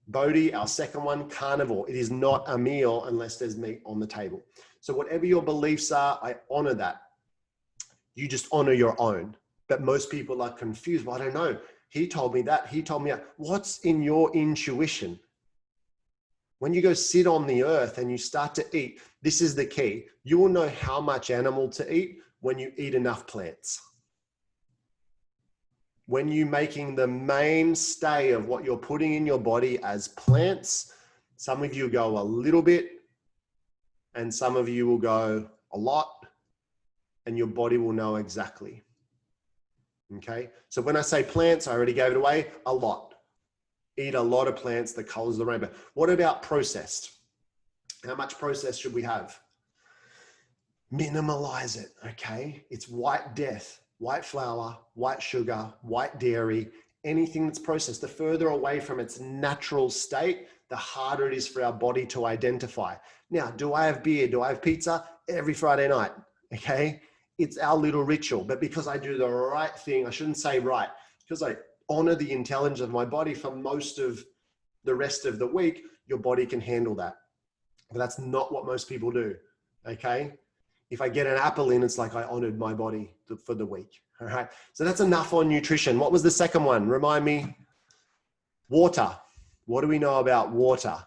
Speaker 1: Bodhi, our second one, carnivore. It is not a meal unless there's meat on the table. So whatever your beliefs are, I honor that. You just honor your own. But most people are confused. Well, I don't know. He told me that. He told me that. What's in your intuition? When you go sit on the earth and you start to eat, this is the key. You will know how much animal to eat when you eat enough plants. When you're making the mainstay of what you're putting in your body as plants, some of you go a little bit and some of you will go a lot, and your body will know exactly. Okay. So when I say plants, I already gave it away, a lot. Eat a lot of plants, the colors of the rainbow. What about processed? How much processed should we have? Minimalize it. Okay. It's white death. White flour, white sugar, white dairy, anything that's processed. The further away from its natural state, the harder it is for our body to identify. Now, do I have beer? Do I have pizza? Every Friday night, okay? It's our little ritual, but because I do the right thing, I shouldn't say right, because I honor the intelligence of my body for most of the rest of the week, your body can handle that. But that's not what most people do, okay? If I get an apple in, it's like I honored my body for the week. All right. So that's enough on nutrition. What was the second one? Remind me. Water. What do we know about water?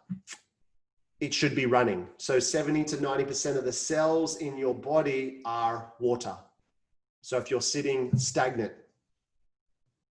Speaker 1: It should be running. So 70 to 90% of the cells in your body are water. So if you're sitting stagnant,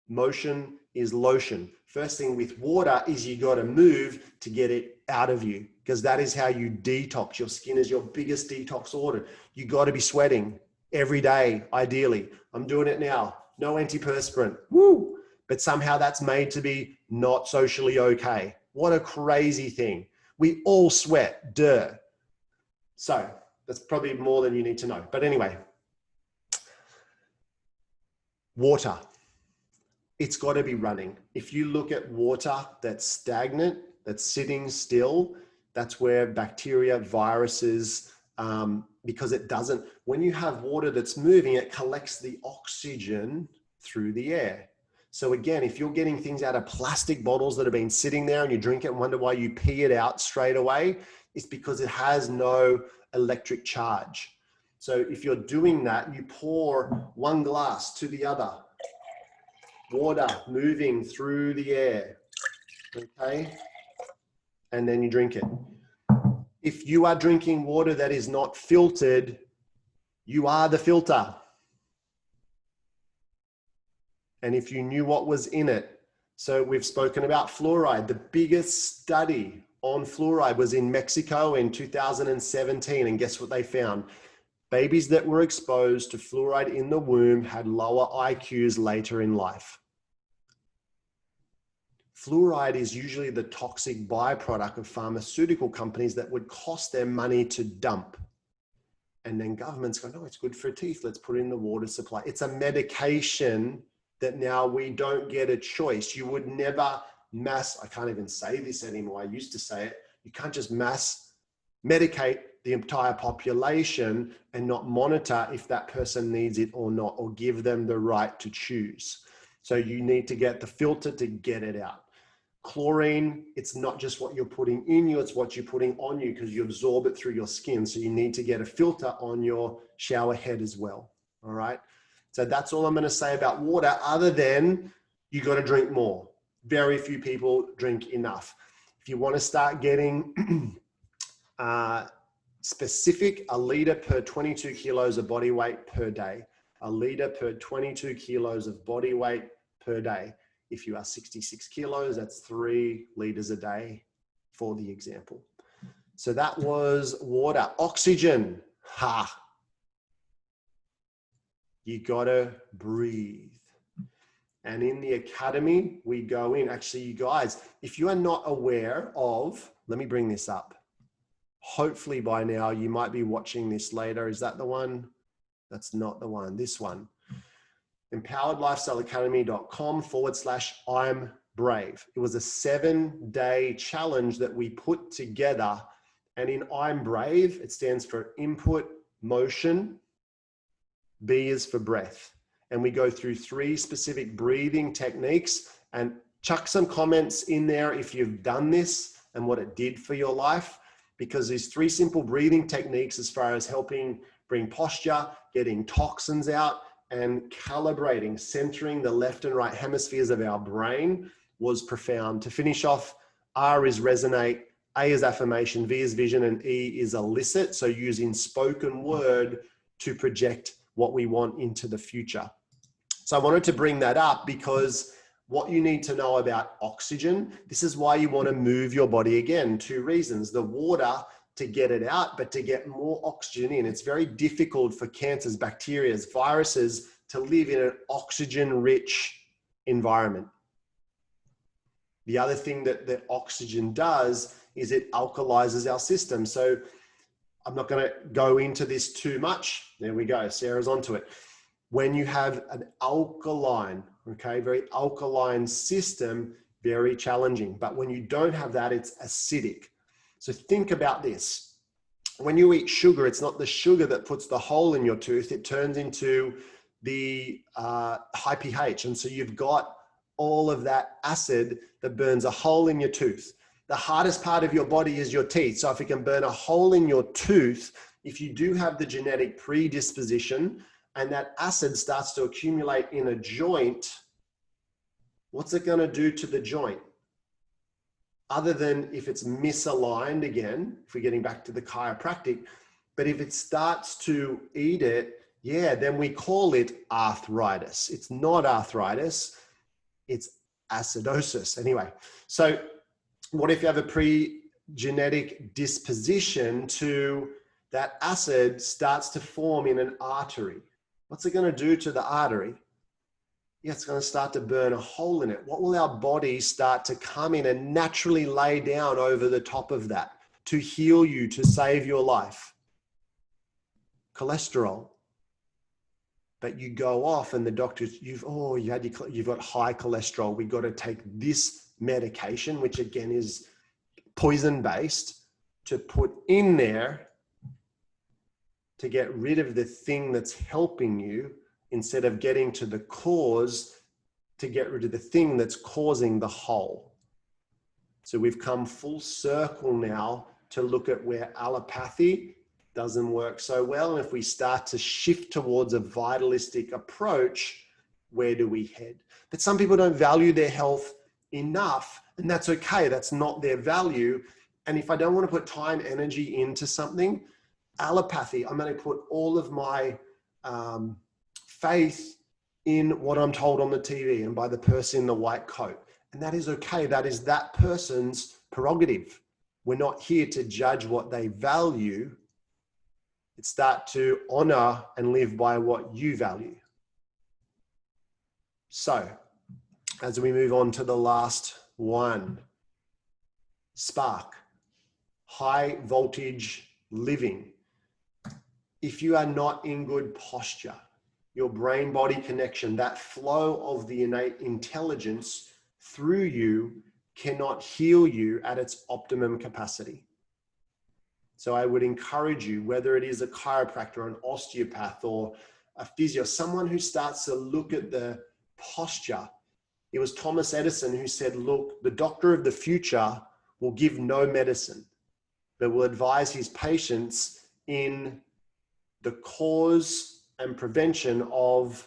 Speaker 1: motion is lotion. First thing with water is you got to move to get it out of you, because that is how you detox. Your skin is your biggest detox organ. You got to be sweating every day, ideally. I'm doing it now. No antiperspirant. Woo! But somehow that's made to be not socially okay. What a crazy thing. We all sweat, duh. So that's probably more than you need to know. But anyway, water. It's got to be running. If you look at water that's stagnant, that's sitting still, that's where bacteria, viruses, because it doesn't, when you have water that's moving, it collects the oxygen through the air. So again, if you're getting things out of plastic bottles that have been sitting there and you drink it and wonder why you pee it out straight away, it's because it has no electric charge. So if you're doing that, you pour one glass to the other, water moving through the air, okay? And then you drink it. If you are drinking water that is not filtered, you are the filter. And if you knew what was in it, so we've spoken about fluoride. The biggest study on fluoride was in Mexico in 2017. And guess what they found? Babies that were exposed to fluoride in the womb had lower IQs later in life. Fluoride is usually the toxic byproduct of pharmaceutical companies that would cost them money to dump. And then governments go, no, it's good for teeth. Let's put it in the water supply. It's a medication that now we don't get a choice. You would never I can't even say this anymore. I used to say it. You can't just mass medicate the entire population and not monitor if that person needs it or not, or give them the right to choose. So you need to get the filter to get it out. Chlorine, it's not just what you're putting in you, it's what you're putting on you because you absorb it through your skin. So you need to get a filter on your shower head as well. All right. So that's all I'm going to say about water, other than you got to drink more. Very few people drink enough. If you want to start getting specific, a liter per 22 kilos of body weight per day, a liter per 22 kilos of body weight per day. If you are 66 kilos, that's 3 liters a day for the example. So that was water. Oxygen. Ha. You gotta breathe. And in the academy, we go in. Actually, you guys, if you are not aware of, let me bring this up. Hopefully by now, you might be watching this later. Is that the one? That's not the one. This one. empoweredlifestyleacademy.com/I'm brave. It was a 7-day challenge that we put together. And in I'm brave, it stands for input, motion, B is for breath. And we go through 3 specific breathing techniques, and chuck some comments in there if you've done this and what it did for your life, because these 3 simple breathing techniques, as far as helping bring posture, getting toxins out, and calibrating, centering the left and right hemispheres of our brain, was profound. To finish off, R is resonate, A is affirmation, V is vision, and E is elicit. So using spoken word to project what we want into the future. So I wanted to bring that up because what you need to know about oxygen, this is why you want to move your body again. 2 reasons: the water to get it out, but to get more oxygen in. It's very difficult for cancers, bacteria, viruses to live in an oxygen-rich environment. The other thing that oxygen does is it alkalizes our system. So I'm not going to go into this too much. There we go. Sarah's onto it. When you have an alkaline, okay, very alkaline system, very challenging. But when you don't have that, it's acidic. So think about this. When you eat sugar, it's not the sugar that puts the hole in your tooth. It turns into the high pH. And so you've got all of that acid that burns a hole in your tooth. The hardest part of your body is your teeth. So if it can burn a hole in your tooth, if you do have the genetic predisposition and that acid starts to accumulate in a joint, what's it going to do to the joint? Other than if it's misaligned again, if we're getting back to the chiropractic, but if it starts to eat it, yeah, then we call it arthritis. It's not arthritis, it's acidosis. Anyway, so what if you have a pre-genetic disposition to that acid starts to form in an artery? What's it going to do to the artery? Yeah, it's going to start to burn a hole in it. What will our body start to come in and naturally lay down over the top of that to heal you, to save your life? Cholesterol. But you go off and the doctors, you've got high cholesterol. We've got to take this medication, which again is poison based, to put in there to get rid of the thing that's helping you, instead of getting to the cause to get rid of the thing that's causing the hole. So we've come full circle now to look at where allopathy doesn't work so well. And if we start to shift towards a vitalistic approach, where do we head? But some people don't value their health enough, and that's okay. That's not their value. And if I don't want to put time, energy into something, allopathy, I'm going to put all of my faith in what I'm told on the TV and by the person in the white coat. And that is okay. That is that person's prerogative. We're not here to judge what they value. It's start to honor and live by what you value. So, as we move on to the last one, spark, high voltage living. If you are not in good posture, your brain-body connection, that flow of the innate intelligence through you cannot heal you at its optimum capacity. So I would encourage you, whether it is a chiropractor, an osteopath, or a physio, someone who starts to look at the posture. It was Thomas Edison who said, look, the doctor of the future will give no medicine, but will advise his patients in the cause and prevention of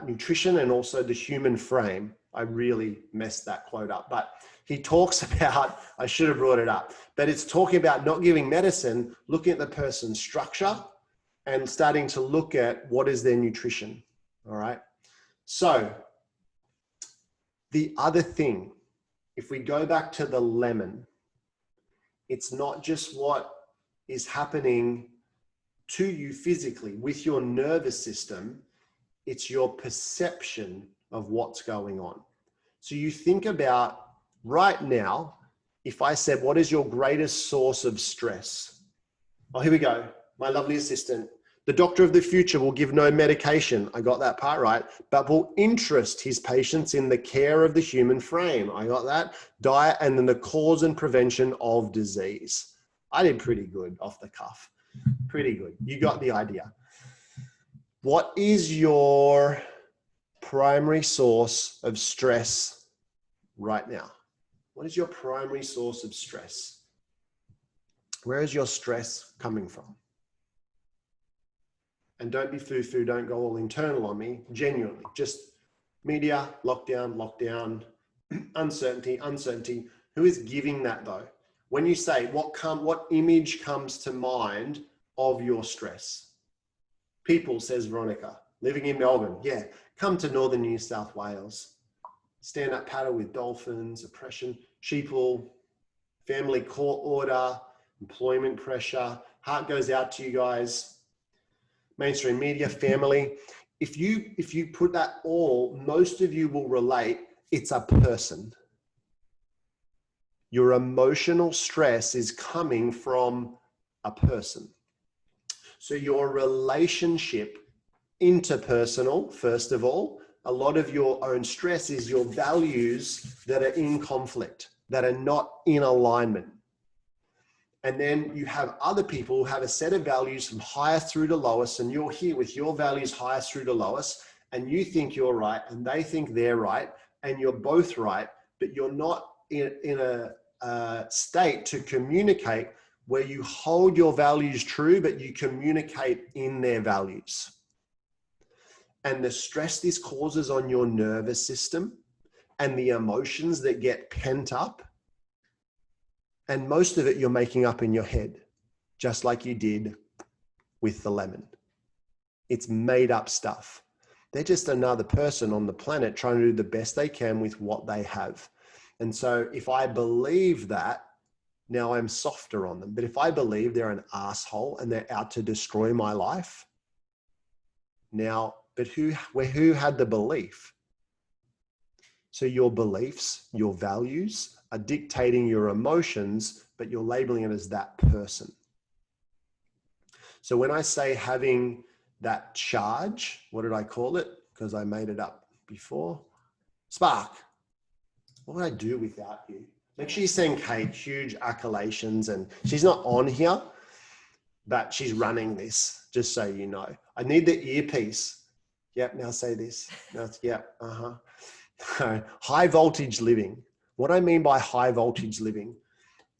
Speaker 1: nutrition and also the human frame. I really messed that quote up, but he talks about, I should have brought it up, but it's talking about not giving medicine, looking at the person's structure and starting to look at what is their nutrition. All right. So the other thing, if we go back to the lemon, it's not just what is happening to you physically with your nervous system, it's your perception of what's going on. So you think about right now, if I said, what is your greatest source of stress? Oh, here we go. My lovely assistant. The doctor of the future will give no medication. I got that part right, but will interest his patients in the care of the human frame. I got that. Diet and then the cause and prevention of disease. I did pretty good off the cuff. Pretty good. You got the idea. What is your primary source of stress right now? What is your primary source of stress? Where is your stress coming from? And don't be foo-foo, don't go all internal on me, genuinely. Just media, lockdown, uncertainty. Who is giving that though? When you say, what image comes to mind of your stress? People, says Veronica, living in Melbourne. Yeah, come to northern New South Wales. Stand-up paddle with dolphins, oppression, sheeple, family court order, employment pressure. Heart goes out to you guys. Mainstream media, family. If you put that all, most of you will relate, it's a person. Your emotional stress is coming from a person. So your relationship, interpersonal, first of all, a lot of your own stress is your values that are in conflict, that are not in alignment. And then you have other people who have a set of values from highest through to lowest, and you're here with your values highest through to lowest, and you think you're right, and they think they're right, and you're both right, but you're not in a state to communicate where you hold your values true, but you communicate in their values. And the stress this causes on your nervous system and the emotions that get pent up, and most of it you're making up in your head, just like you did with the lemon. It's made up stuff. They're just another person on the planet trying to do the best they can with what they have. And so if I believe that, now I'm softer on them. But if I believe they're an asshole and they're out to destroy my life, now, but who had the belief? So your beliefs, your values are dictating your emotions, but you're labeling it as that person. So when I say having that charge, what did I call it? Because I made it up before. Spark. What would I do without you? Make sure you send Kate huge accolations, and she's not on here, but she's running this, just so you know. I need the earpiece. Yep, now say this. Yep, High voltage living. What I mean by high voltage living,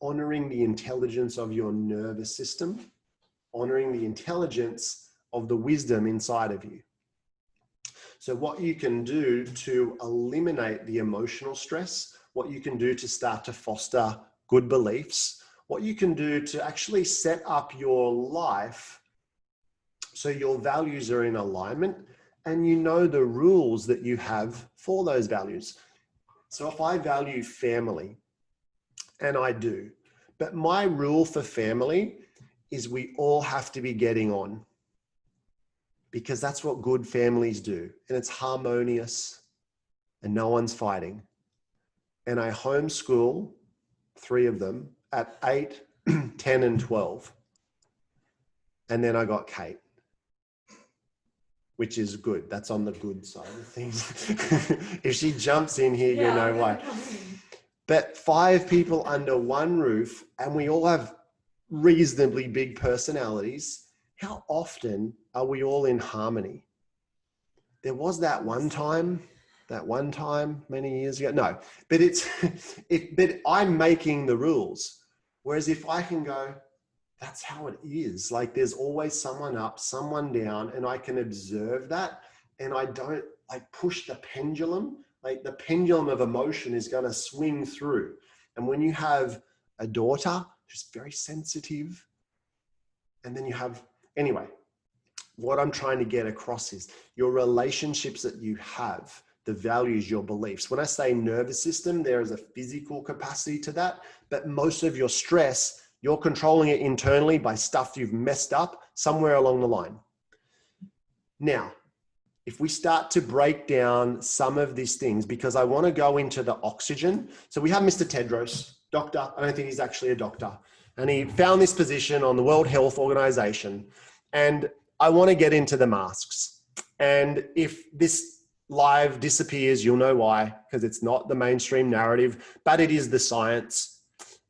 Speaker 1: honoring the intelligence of your nervous system, honoring the intelligence of the wisdom inside of you. So what you can do to eliminate the emotional stress, what you can do to start to foster good beliefs, what you can do to actually set up your life so your values are in alignment and you know the rules that you have for those values. So if I value family, and I do, but my rule for family is we all have to be getting on, because that's what good families do. And it's harmonious and no one's fighting. And I homeschool 3 of them at 8, 10, and 12. And then I got Kate, which is good. That's on the good side of things. If she jumps in here, you know why. But 5 people under one roof, and we all have reasonably big personalities, how often are we all in harmony? There was that one time many years ago. No, but but I'm making the rules. Whereas if I can go, that's how it is. Like there's always someone up, someone down, and I can observe that. And I don't like push the pendulum. Like the pendulum of emotion is going to swing through. And when you have a daughter who's very sensitive, and then you have, anyway, what I'm trying to get across is your relationships that you have, the values, your beliefs. When I say nervous system, there is a physical capacity to that, but most of your stress, you're controlling it internally by stuff you've messed up somewhere along the line. Now, if we start to break down some of these things, because I want to go into the oxygen. So we have Mr. Tedros, doctor. I don't think he's actually a doctor. And he found this position on the World Health Organization. And I want to get into the masks. And if this live disappears, you'll know why, because it's not the mainstream narrative, but it is the science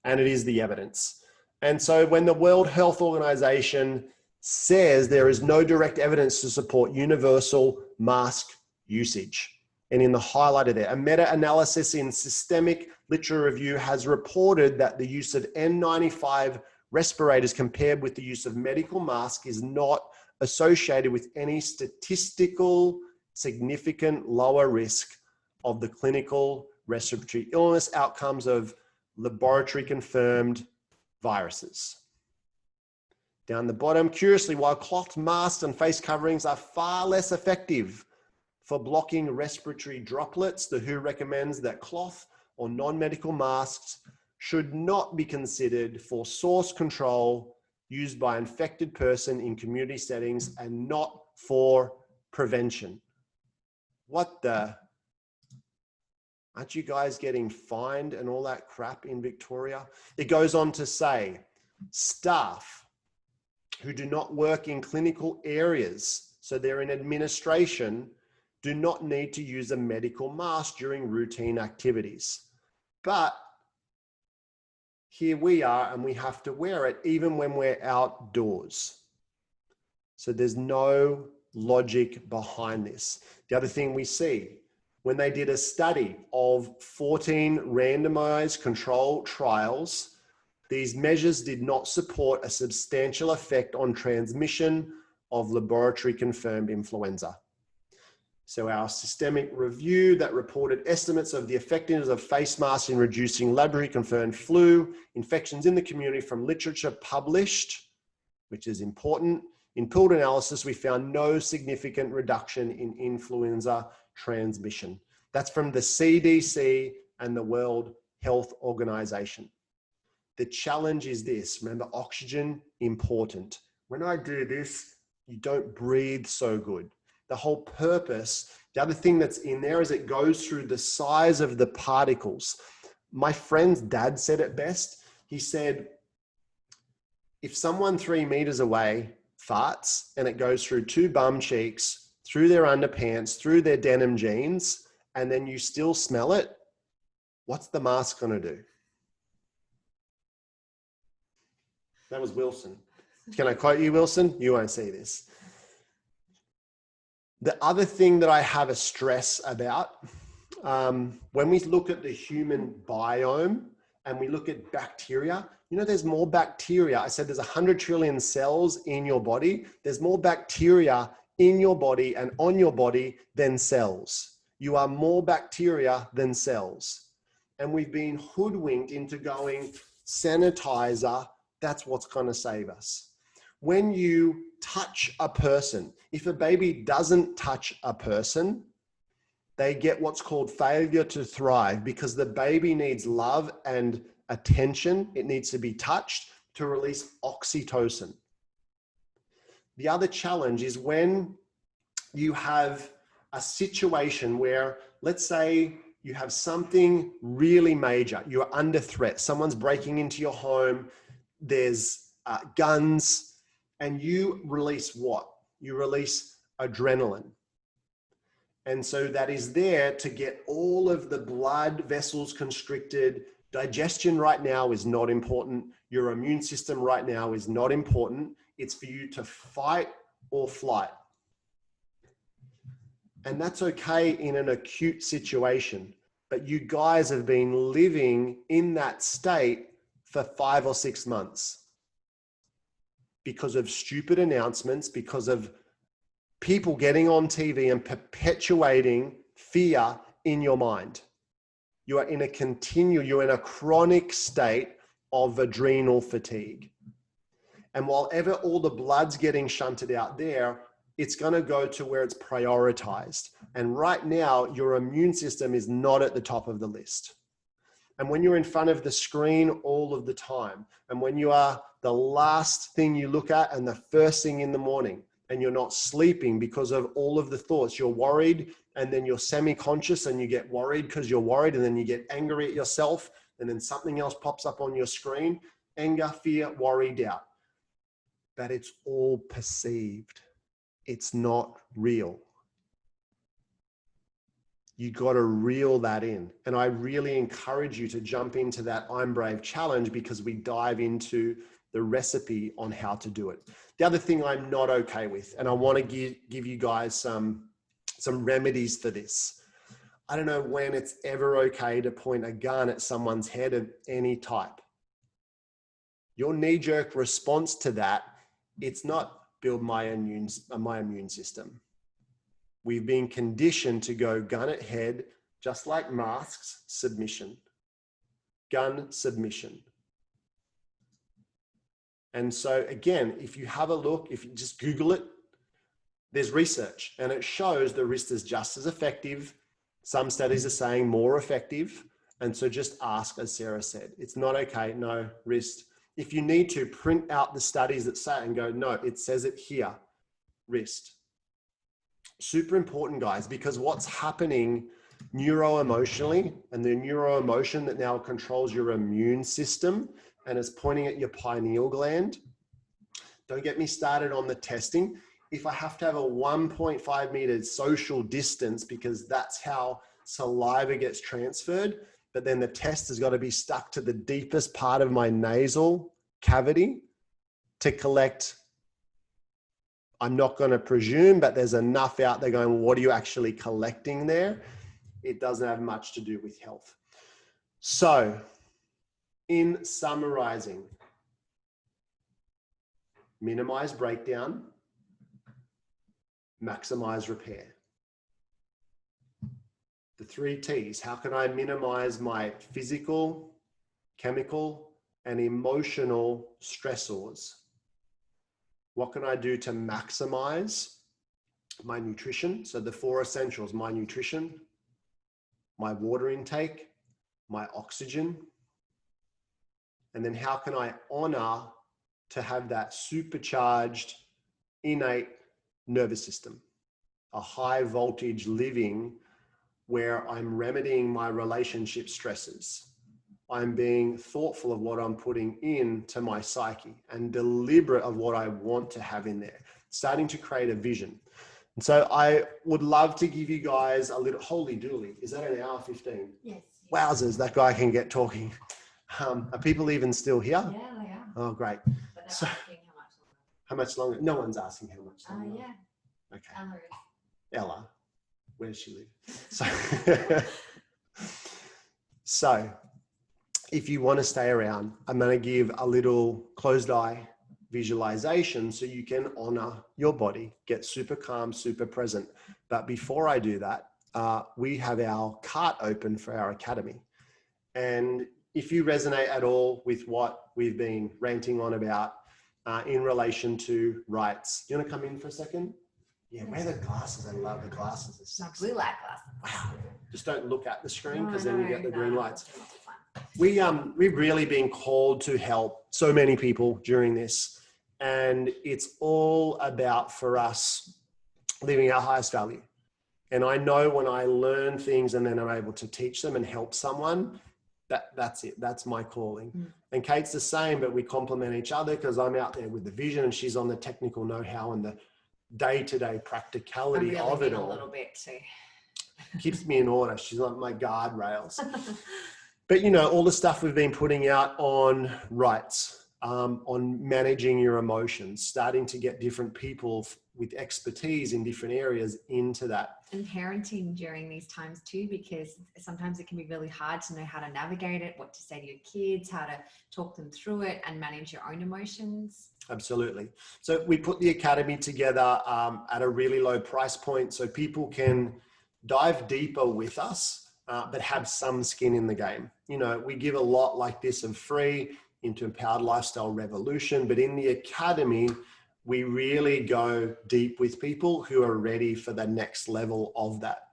Speaker 1: and it is the evidence. And so when the World Health Organization says there is no direct evidence to support universal mask usage, and in the highlighter there, a meta-analysis in Systemic Literature Review has reported that the use of N95 respirators compared with the use of medical masks is not associated with any statistical significant lower risk of the clinical respiratory illness outcomes of laboratory confirmed viruses. Down the bottom, curiously, while cloth masks and face coverings are far less effective for blocking respiratory droplets, the WHO recommends that cloth or non-medical masks should not be considered for source control used by infected person in community settings and not for prevention. What the? Aren't you guys getting fined and all that crap in Victoria? It goes on to say, staff who do not work in clinical areas, so they're in administration, do not need to use a medical mask during routine activities. But here we are and we have to wear it even when we're outdoors. So there's no logic behind this. The other thing we see, when they did a study of 14 randomized control trials, these measures did not support a substantial effect on transmission of laboratory confirmed influenza. So our systemic review that reported estimates of the effectiveness of face masks in reducing laboratory confirmed flu infections in the community from literature published, which is important. In pooled analysis, we found no significant reduction in influenza transmission. That's from the CDC and the World Health Organization. The challenge is this, remember, oxygen, important. When I do this, you don't breathe so good. The whole purpose, the other thing that's in there is it goes through the size of the particles. My friend's dad said it best. He said, if someone 3 meters away farts and it goes through 2 bum cheeks, through their underpants, through their denim jeans, and then you still smell it, what's the mask gonna do? That was Wilson. Can I quote you, Wilson? You won't see this. The other thing that I have a stress about, when we look at the human biome and we look at bacteria, you know, there's more bacteria. I said there's 100 trillion cells in your body. There's more bacteria in your body and on your body than cells. You are more bacteria than cells. And we've been hoodwinked into going sanitizer. That's what's going to save us. When you touch a person, if a baby doesn't touch a person, they get what's called failure to thrive because the baby needs love and attention. It needs to be touched to release oxytocin. The other challenge is when you have a situation where, let's say, you have something really major, you're under threat, someone's breaking into your home, there's guns, and you release what? You release adrenaline. And so that is there to get all of the blood vessels constricted. Digestion right now is not important. Your immune system right now is not important. It's for you to fight or flight. And that's okay in an acute situation. But you guys have been living in that state for 5 or 6 months because of stupid announcements, because of people getting on TV and perpetuating fear in your mind. You are in you're in a chronic state of adrenal fatigue. And while ever all the blood's getting shunted out there, it's going to go to where it's prioritized. And right now, your immune system is not at the top of the list. And when you're in front of the screen all of the time, and when you are the last thing you look at and the first thing in the morning, and you're not sleeping because of all of the thoughts, you're worried, and then you're semi-conscious and you get worried because you're worried, and then you get angry at yourself, and then something else pops up on your screen, anger, fear, worry, doubt. But it's all perceived. It's not real. You got to reel that in. And I really encourage you to jump into that I'm Brave challenge, because we dive into the recipe on how to do it. The other thing I'm not okay with, and I want to give you guys some remedies for this. I don't know when it's ever okay to point a gun at someone's head of any type. Your knee-jerk response to that, it's not build my immune system. We've been conditioned to go gun at head, just like masks, submission. Gun, submission. And so again, if you have a look, if you just Google it, there's research and it shows the wrist is just as effective. Some studies are saying more effective. And so just ask, as Sarah said, it's not okay, no, wrist. If you need to, print out the studies that say it and go, no, it says it here, wrist. Super important, guys, because what's happening neuro-emotionally, and the neuro-emotion that now controls your immune system and is pointing at your pineal gland. Don't get me started on the testing. If I have to have a 1.5 meter social distance, because that's how saliva gets transferred, but then the test has got to be stuck to the deepest part of my nasal cavity to collect. I'm not going to presume, but there's enough out there going, what are you actually collecting there? It doesn't have much to do with health. So in summarizing, minimize breakdown, maximize repair. The 3 T's. How can I minimize my physical, chemical, and emotional stressors? What can I do to maximize my nutrition? So the 4 essentials: my nutrition, my water intake, my oxygen. And then how can I honor to have that supercharged, innate nervous system, a high voltage living where I'm remedying my relationship stresses. I'm being thoughtful of what I'm putting into my psyche and deliberate of what I want to have in there, starting to create a vision. And so I would love to give you guys a little, holy dooly, is that an hour 15?
Speaker 2: Yes.
Speaker 1: Wowzers, that guy can get talking. Are people even still here?
Speaker 2: Yeah, they are.
Speaker 1: Oh, great.
Speaker 2: But they're
Speaker 1: So,
Speaker 2: asking
Speaker 1: how much longer? No one's asking how much longer.
Speaker 2: Yeah.
Speaker 1: Okay.
Speaker 2: Ella is.
Speaker 1: Ella, where does she live? So if you want to stay around, I'm going to give a little closed eye visualization so you can honor your body, get super calm, super present. But before I do that, we have our cart open for our academy. And if you resonate at all with what we've been ranting on about in relation to rights, do you want to come in for a second? Yeah, wear the glasses. I love the glasses.
Speaker 2: My blue light glasses.
Speaker 1: Wow. Just don't look at the screen, because
Speaker 2: No,
Speaker 1: then you get the green lights.
Speaker 2: that's fine.
Speaker 1: We've really been called to help so many people during this. And it's all about, for us, living our highest value. And I know when I learn things and then I'm able to teach them and help someone, that's it. That's my calling.
Speaker 2: Mm.
Speaker 1: And Kate's the same, but we complement each other, because I'm out there with the vision and she's on the technical know-how and the day-to-day practicality of it all.
Speaker 2: A little bit too.
Speaker 1: Keeps me in order. She's like my guardrails. But you know, all the stuff we've been putting out on rights, on managing your emotions, starting to get different people with expertise in different areas into that.
Speaker 2: And parenting during these times too, because sometimes it can be really hard to know how to navigate it, what to say to your kids, how to talk them through it and manage your own emotions.
Speaker 1: Absolutely. So we put the academy together at a really low price point so people can dive deeper with us, but have some skin in the game. You know, we give a lot like this of free into Empowered Lifestyle Revolution, but in the academy, we really go deep with people who are ready for the next level of that.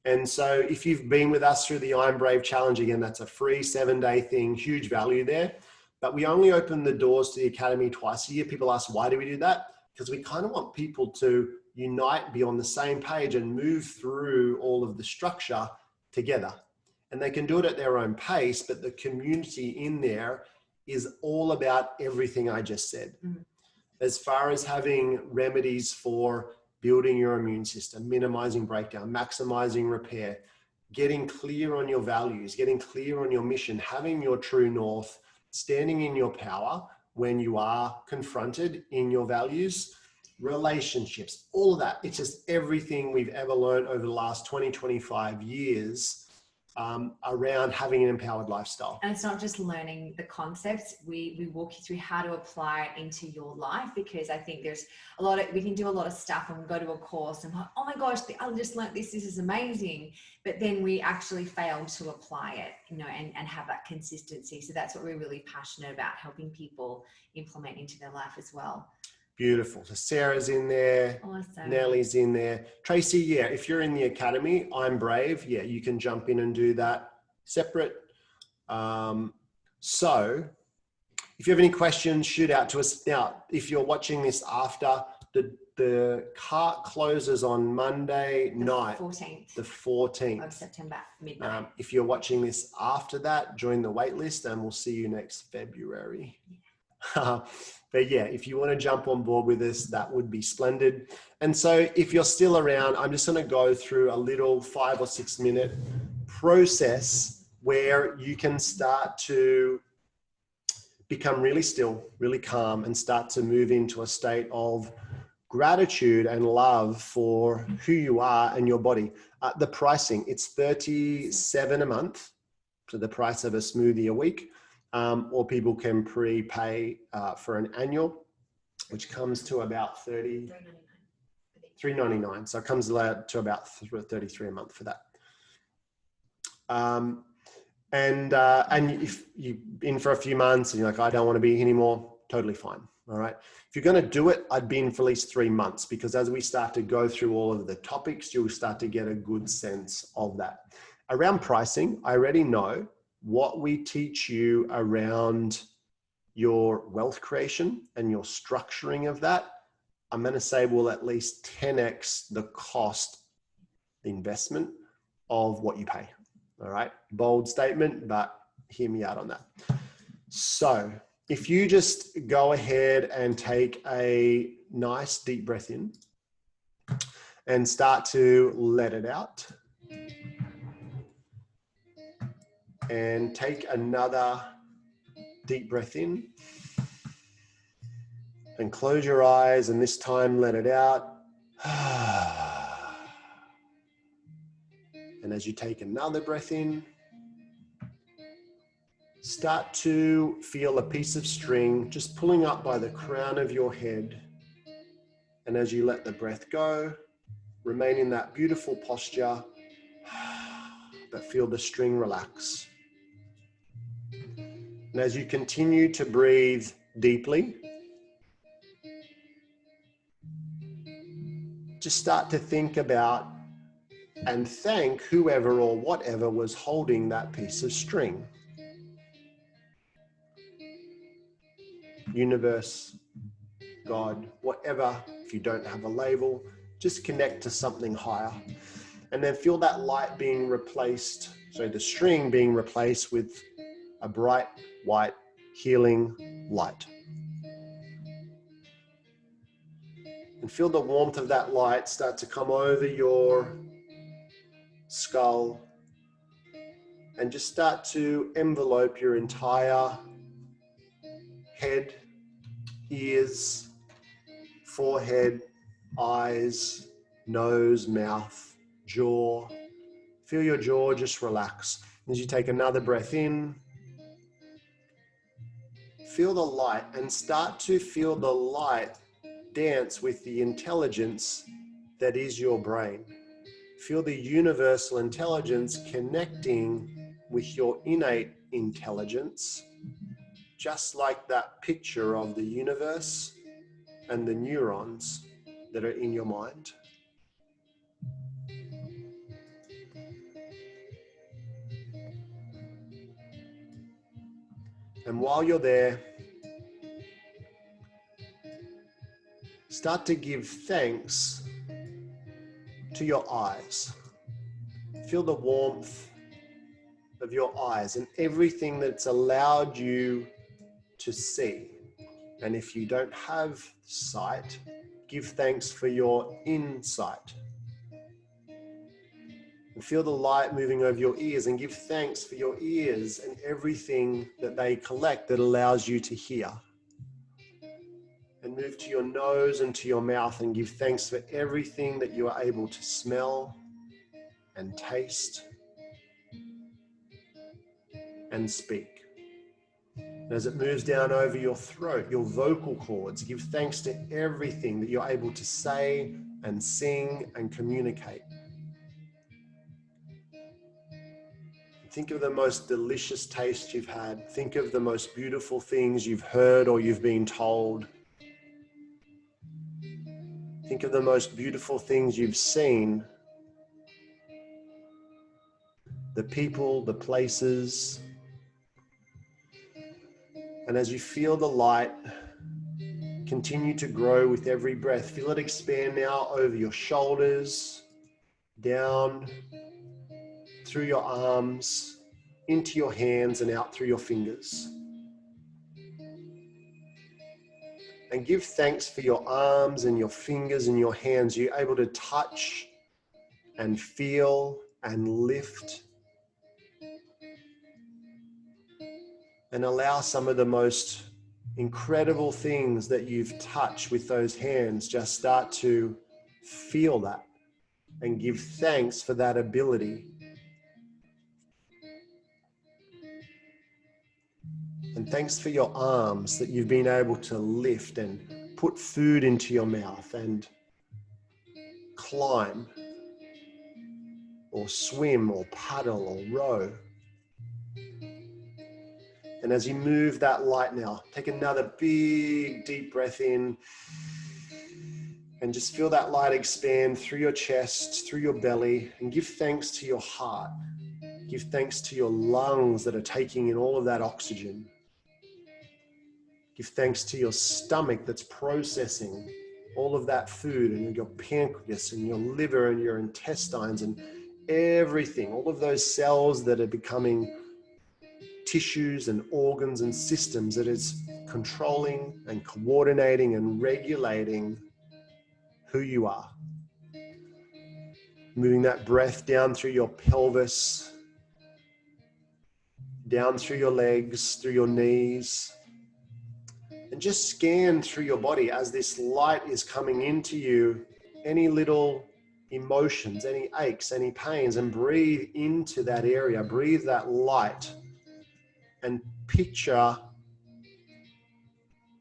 Speaker 1: And so if you've been with us through the I'm Brave Challenge, again, that's a free 7-day thing, huge value there. But we only open the doors to the academy twice a year. People ask, why do we do that? Because we kind of want people to unite, be on the same page and move through all of the structure together. And they can do it at their own pace, but the community in there is all about everything I just said. Mm-hmm. As far as having remedies for building your immune system, minimizing breakdown, maximizing repair, getting clear on your values, getting clear on your mission, having your true north, standing in your power when you are confronted in your values, relationships, all of that. It's just everything we've ever learned over the last 20, 25 years around having an empowered lifestyle.
Speaker 2: And it's not just learning the concepts. We walk you through how to apply it into your life, because I think there's a lot of, we can do a lot of stuff and we go to a course and like, oh my gosh, I just learned this is amazing. But then we actually fail to apply it, you know, and have that consistency. So that's what we're really passionate about, helping people implement into their life as well.
Speaker 1: Beautiful. So Sarah's in there.
Speaker 2: Awesome.
Speaker 1: Nellie's in there. Tracy, yeah, if you're in the academy, I'm Brave. Yeah, you can jump in and do that separate. So if you have any questions, shoot out to us. Now, if you're watching this after, the cart closes on Monday night.
Speaker 2: 14th.
Speaker 1: The 14th.
Speaker 2: Of September, midnight.
Speaker 1: If you're watching this after that, join the wait list and we'll see you next February. Yeah. But yeah, if you want to jump on board with us, that would be splendid. And so if you're still around, I'm just going to go through a little 5 or 6 minute process where you can start to become really still, really calm, and start to move into a state of gratitude and love for who you are and your body. The pricing, it's $37 a month, so the price of a smoothie a week. Or people can prepay for an annual, which comes to about $3.99. So it comes to about $33 a month for that. And if you're in for a few months and you're like, I don't want to be here anymore, totally fine. All right. If you're going to do it, I'd be in for at least 3 months, because as we start to go through all of the topics, you'll start to get a good sense of that. Around pricing, I already know what we teach you around your wealth creation and your structuring of that. I'm going to say will at least 10x the cost, the investment of what you pay. All right. Bold statement, but hear me out on that. So if you just go ahead and take a nice deep breath in and start to let it out. And take another deep breath in and close your eyes, and this time let it out. And as you take another breath in, start to feel a piece of string just pulling up by the crown of your head. And as you let the breath go, remain in that beautiful posture, but feel the string relax. And as you continue to breathe deeply, just start to think about and thank whoever or whatever was holding that piece of string. Universe, God, whatever. If you don't have a label, just connect to something higher. And then feel that light being replaced, so the string being replaced with a bright, white, healing light. And feel the warmth of that light start to come over your skull and just start to envelope your entire head, ears, forehead, eyes, nose, mouth, jaw. Feel your jaw just relax. As you take another breath in, feel the light and start to feel the light dance with the intelligence that is your brain. Feel the universal intelligence connecting with your innate intelligence, just like that picture of the universe and the neurons that are in your mind. And while you're there, start to give thanks to your eyes. Feel the warmth of your eyes and everything that's allowed you to see. And if you don't have sight, give thanks for your insight. And feel the light moving over your ears and give thanks for your ears and everything that they collect that allows you to hear. And move to your nose and to your mouth and give thanks for everything that you are able to smell and taste and speak. And as it moves down over your throat, your vocal cords, give thanks to everything that you're able to say and sing and communicate. Think of the most delicious taste you've had. Think of the most beautiful things you've heard or you've been told. Think of the most beautiful things you've seen. The people, the places. And as you feel the light continue to grow with every breath, feel it expand now over your shoulders, down through your arms, into your hands and out through your fingers. And give thanks for your arms and your fingers and your hands. You're able to touch and feel and lift. And allow some of the most incredible things that you've touched with those hands, just start to feel that and give thanks for that ability. And thanks for your arms that you've been able to lift and put food into your mouth and climb or swim or paddle or row. And as you move that light now, take another big deep breath in and just feel that light expand through your chest, through your belly, and give thanks to your heart. Give thanks to your lungs that are taking in all of that oxygen. Give thanks to your stomach that's processing all of that food, and your pancreas and your liver and your intestines and everything, all of those cells that are becoming tissues and organs and systems that is controlling and coordinating and regulating who you are. Moving that breath down through your pelvis, down through your legs, through your knees, and just scan through your body as this light is coming into you, any little emotions, any aches, any pains, and breathe into that area, breathe that light and picture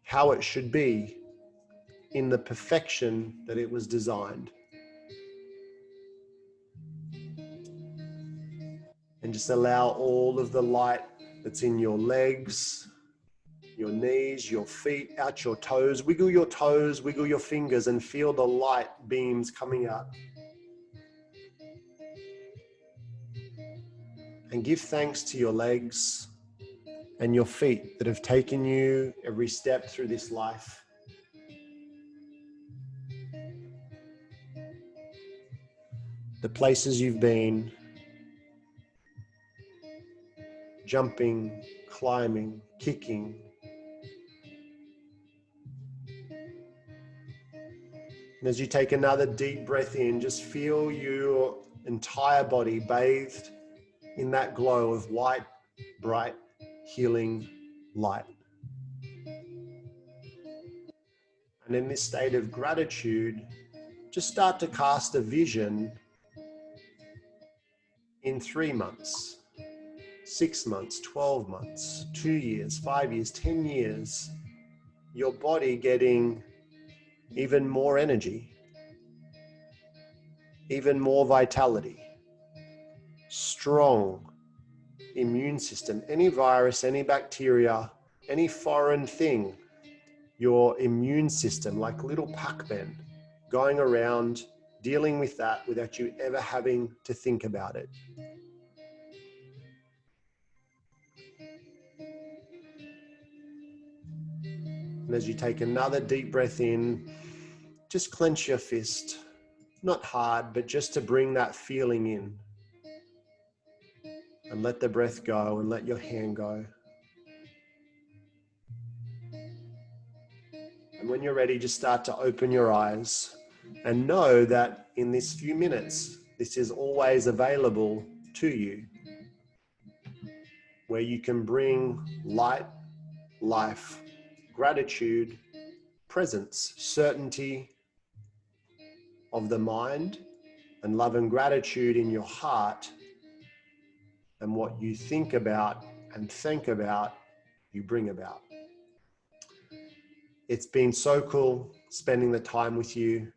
Speaker 1: how it should be in the perfection that it was designed. And just allow all of the light that's in your legs, your knees, your feet, out your toes. Wiggle your toes, wiggle your fingers, and feel the light beams coming out. And give thanks to your legs and your feet that have taken you every step through this life. The places you've been, jumping, climbing, kicking. And as you take another deep breath in, just feel your entire body bathed in that glow of white, bright, healing light. And in this state of gratitude, just start to cast a vision in 3 months, 6 months, 12 months, 2 years, 5 years, 10 years, your body getting even more energy, even more vitality, strong immune system, any virus, any bacteria, any foreign thing, your immune system, like little Pac-Man, going around dealing with that without you ever having to think about it. And as you take another deep breath in, just clench your fist, not hard, but just to bring that feeling in. And let the breath go and let your hand go. And when you're ready, just start to open your eyes and know that in this few minutes, this is always available to you, where you can bring light, life, gratitude, presence, certainty of the mind, and love and gratitude in your heart. And what you think about and think about, you bring about. It's been so cool spending the time with you.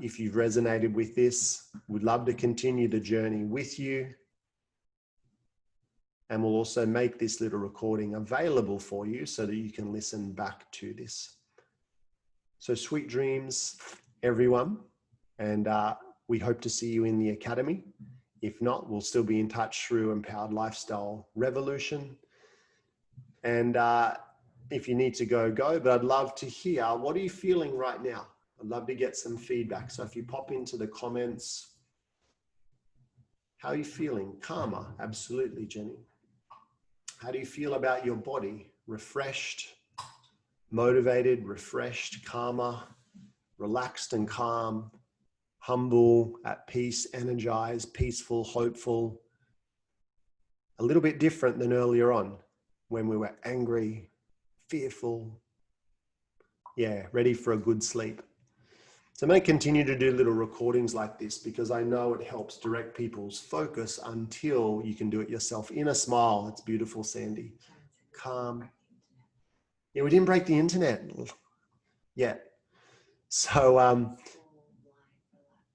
Speaker 1: If you've resonated with this, we'd love to continue the journey with you. And we'll also make this little recording available for you so that you can listen back to this. So sweet dreams, everyone. And we hope to see you in the academy. If not, we'll still be in touch through Empowered Lifestyle Revolution. And if you need to go, go. But I'd love to hear, what are you feeling right now? I'd love to get some feedback. So if you pop into the comments, how are you feeling? Calmer, absolutely, Jenny. How do you feel about your body? Refreshed, motivated, refreshed, calmer, relaxed and calm, humble, at peace, energized, peaceful, hopeful. A little bit different than earlier on when we were angry, fearful. Yeah, ready for a good sleep. So I may continue to do little recordings like this because I know it helps direct people's focus until you can do it yourself. Inner smile, it's beautiful, Sandy. Calm. Yeah, we didn't break the internet yet. So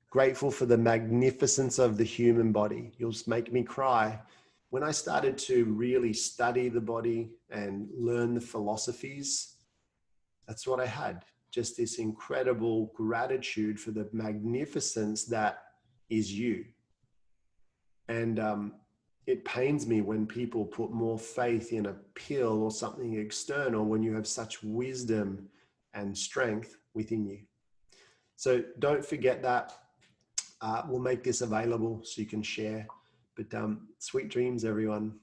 Speaker 1: grateful for the magnificence of the human body. You'll just make me cry. When I started to really study the body and learn the philosophies, that's what I had. Just this incredible gratitude for the magnificence that is you. And it pains me when people put more faith in a pill or something external when you have such wisdom and strength within you. So don't forget that. We'll make this available so you can share. But sweet dreams, everyone.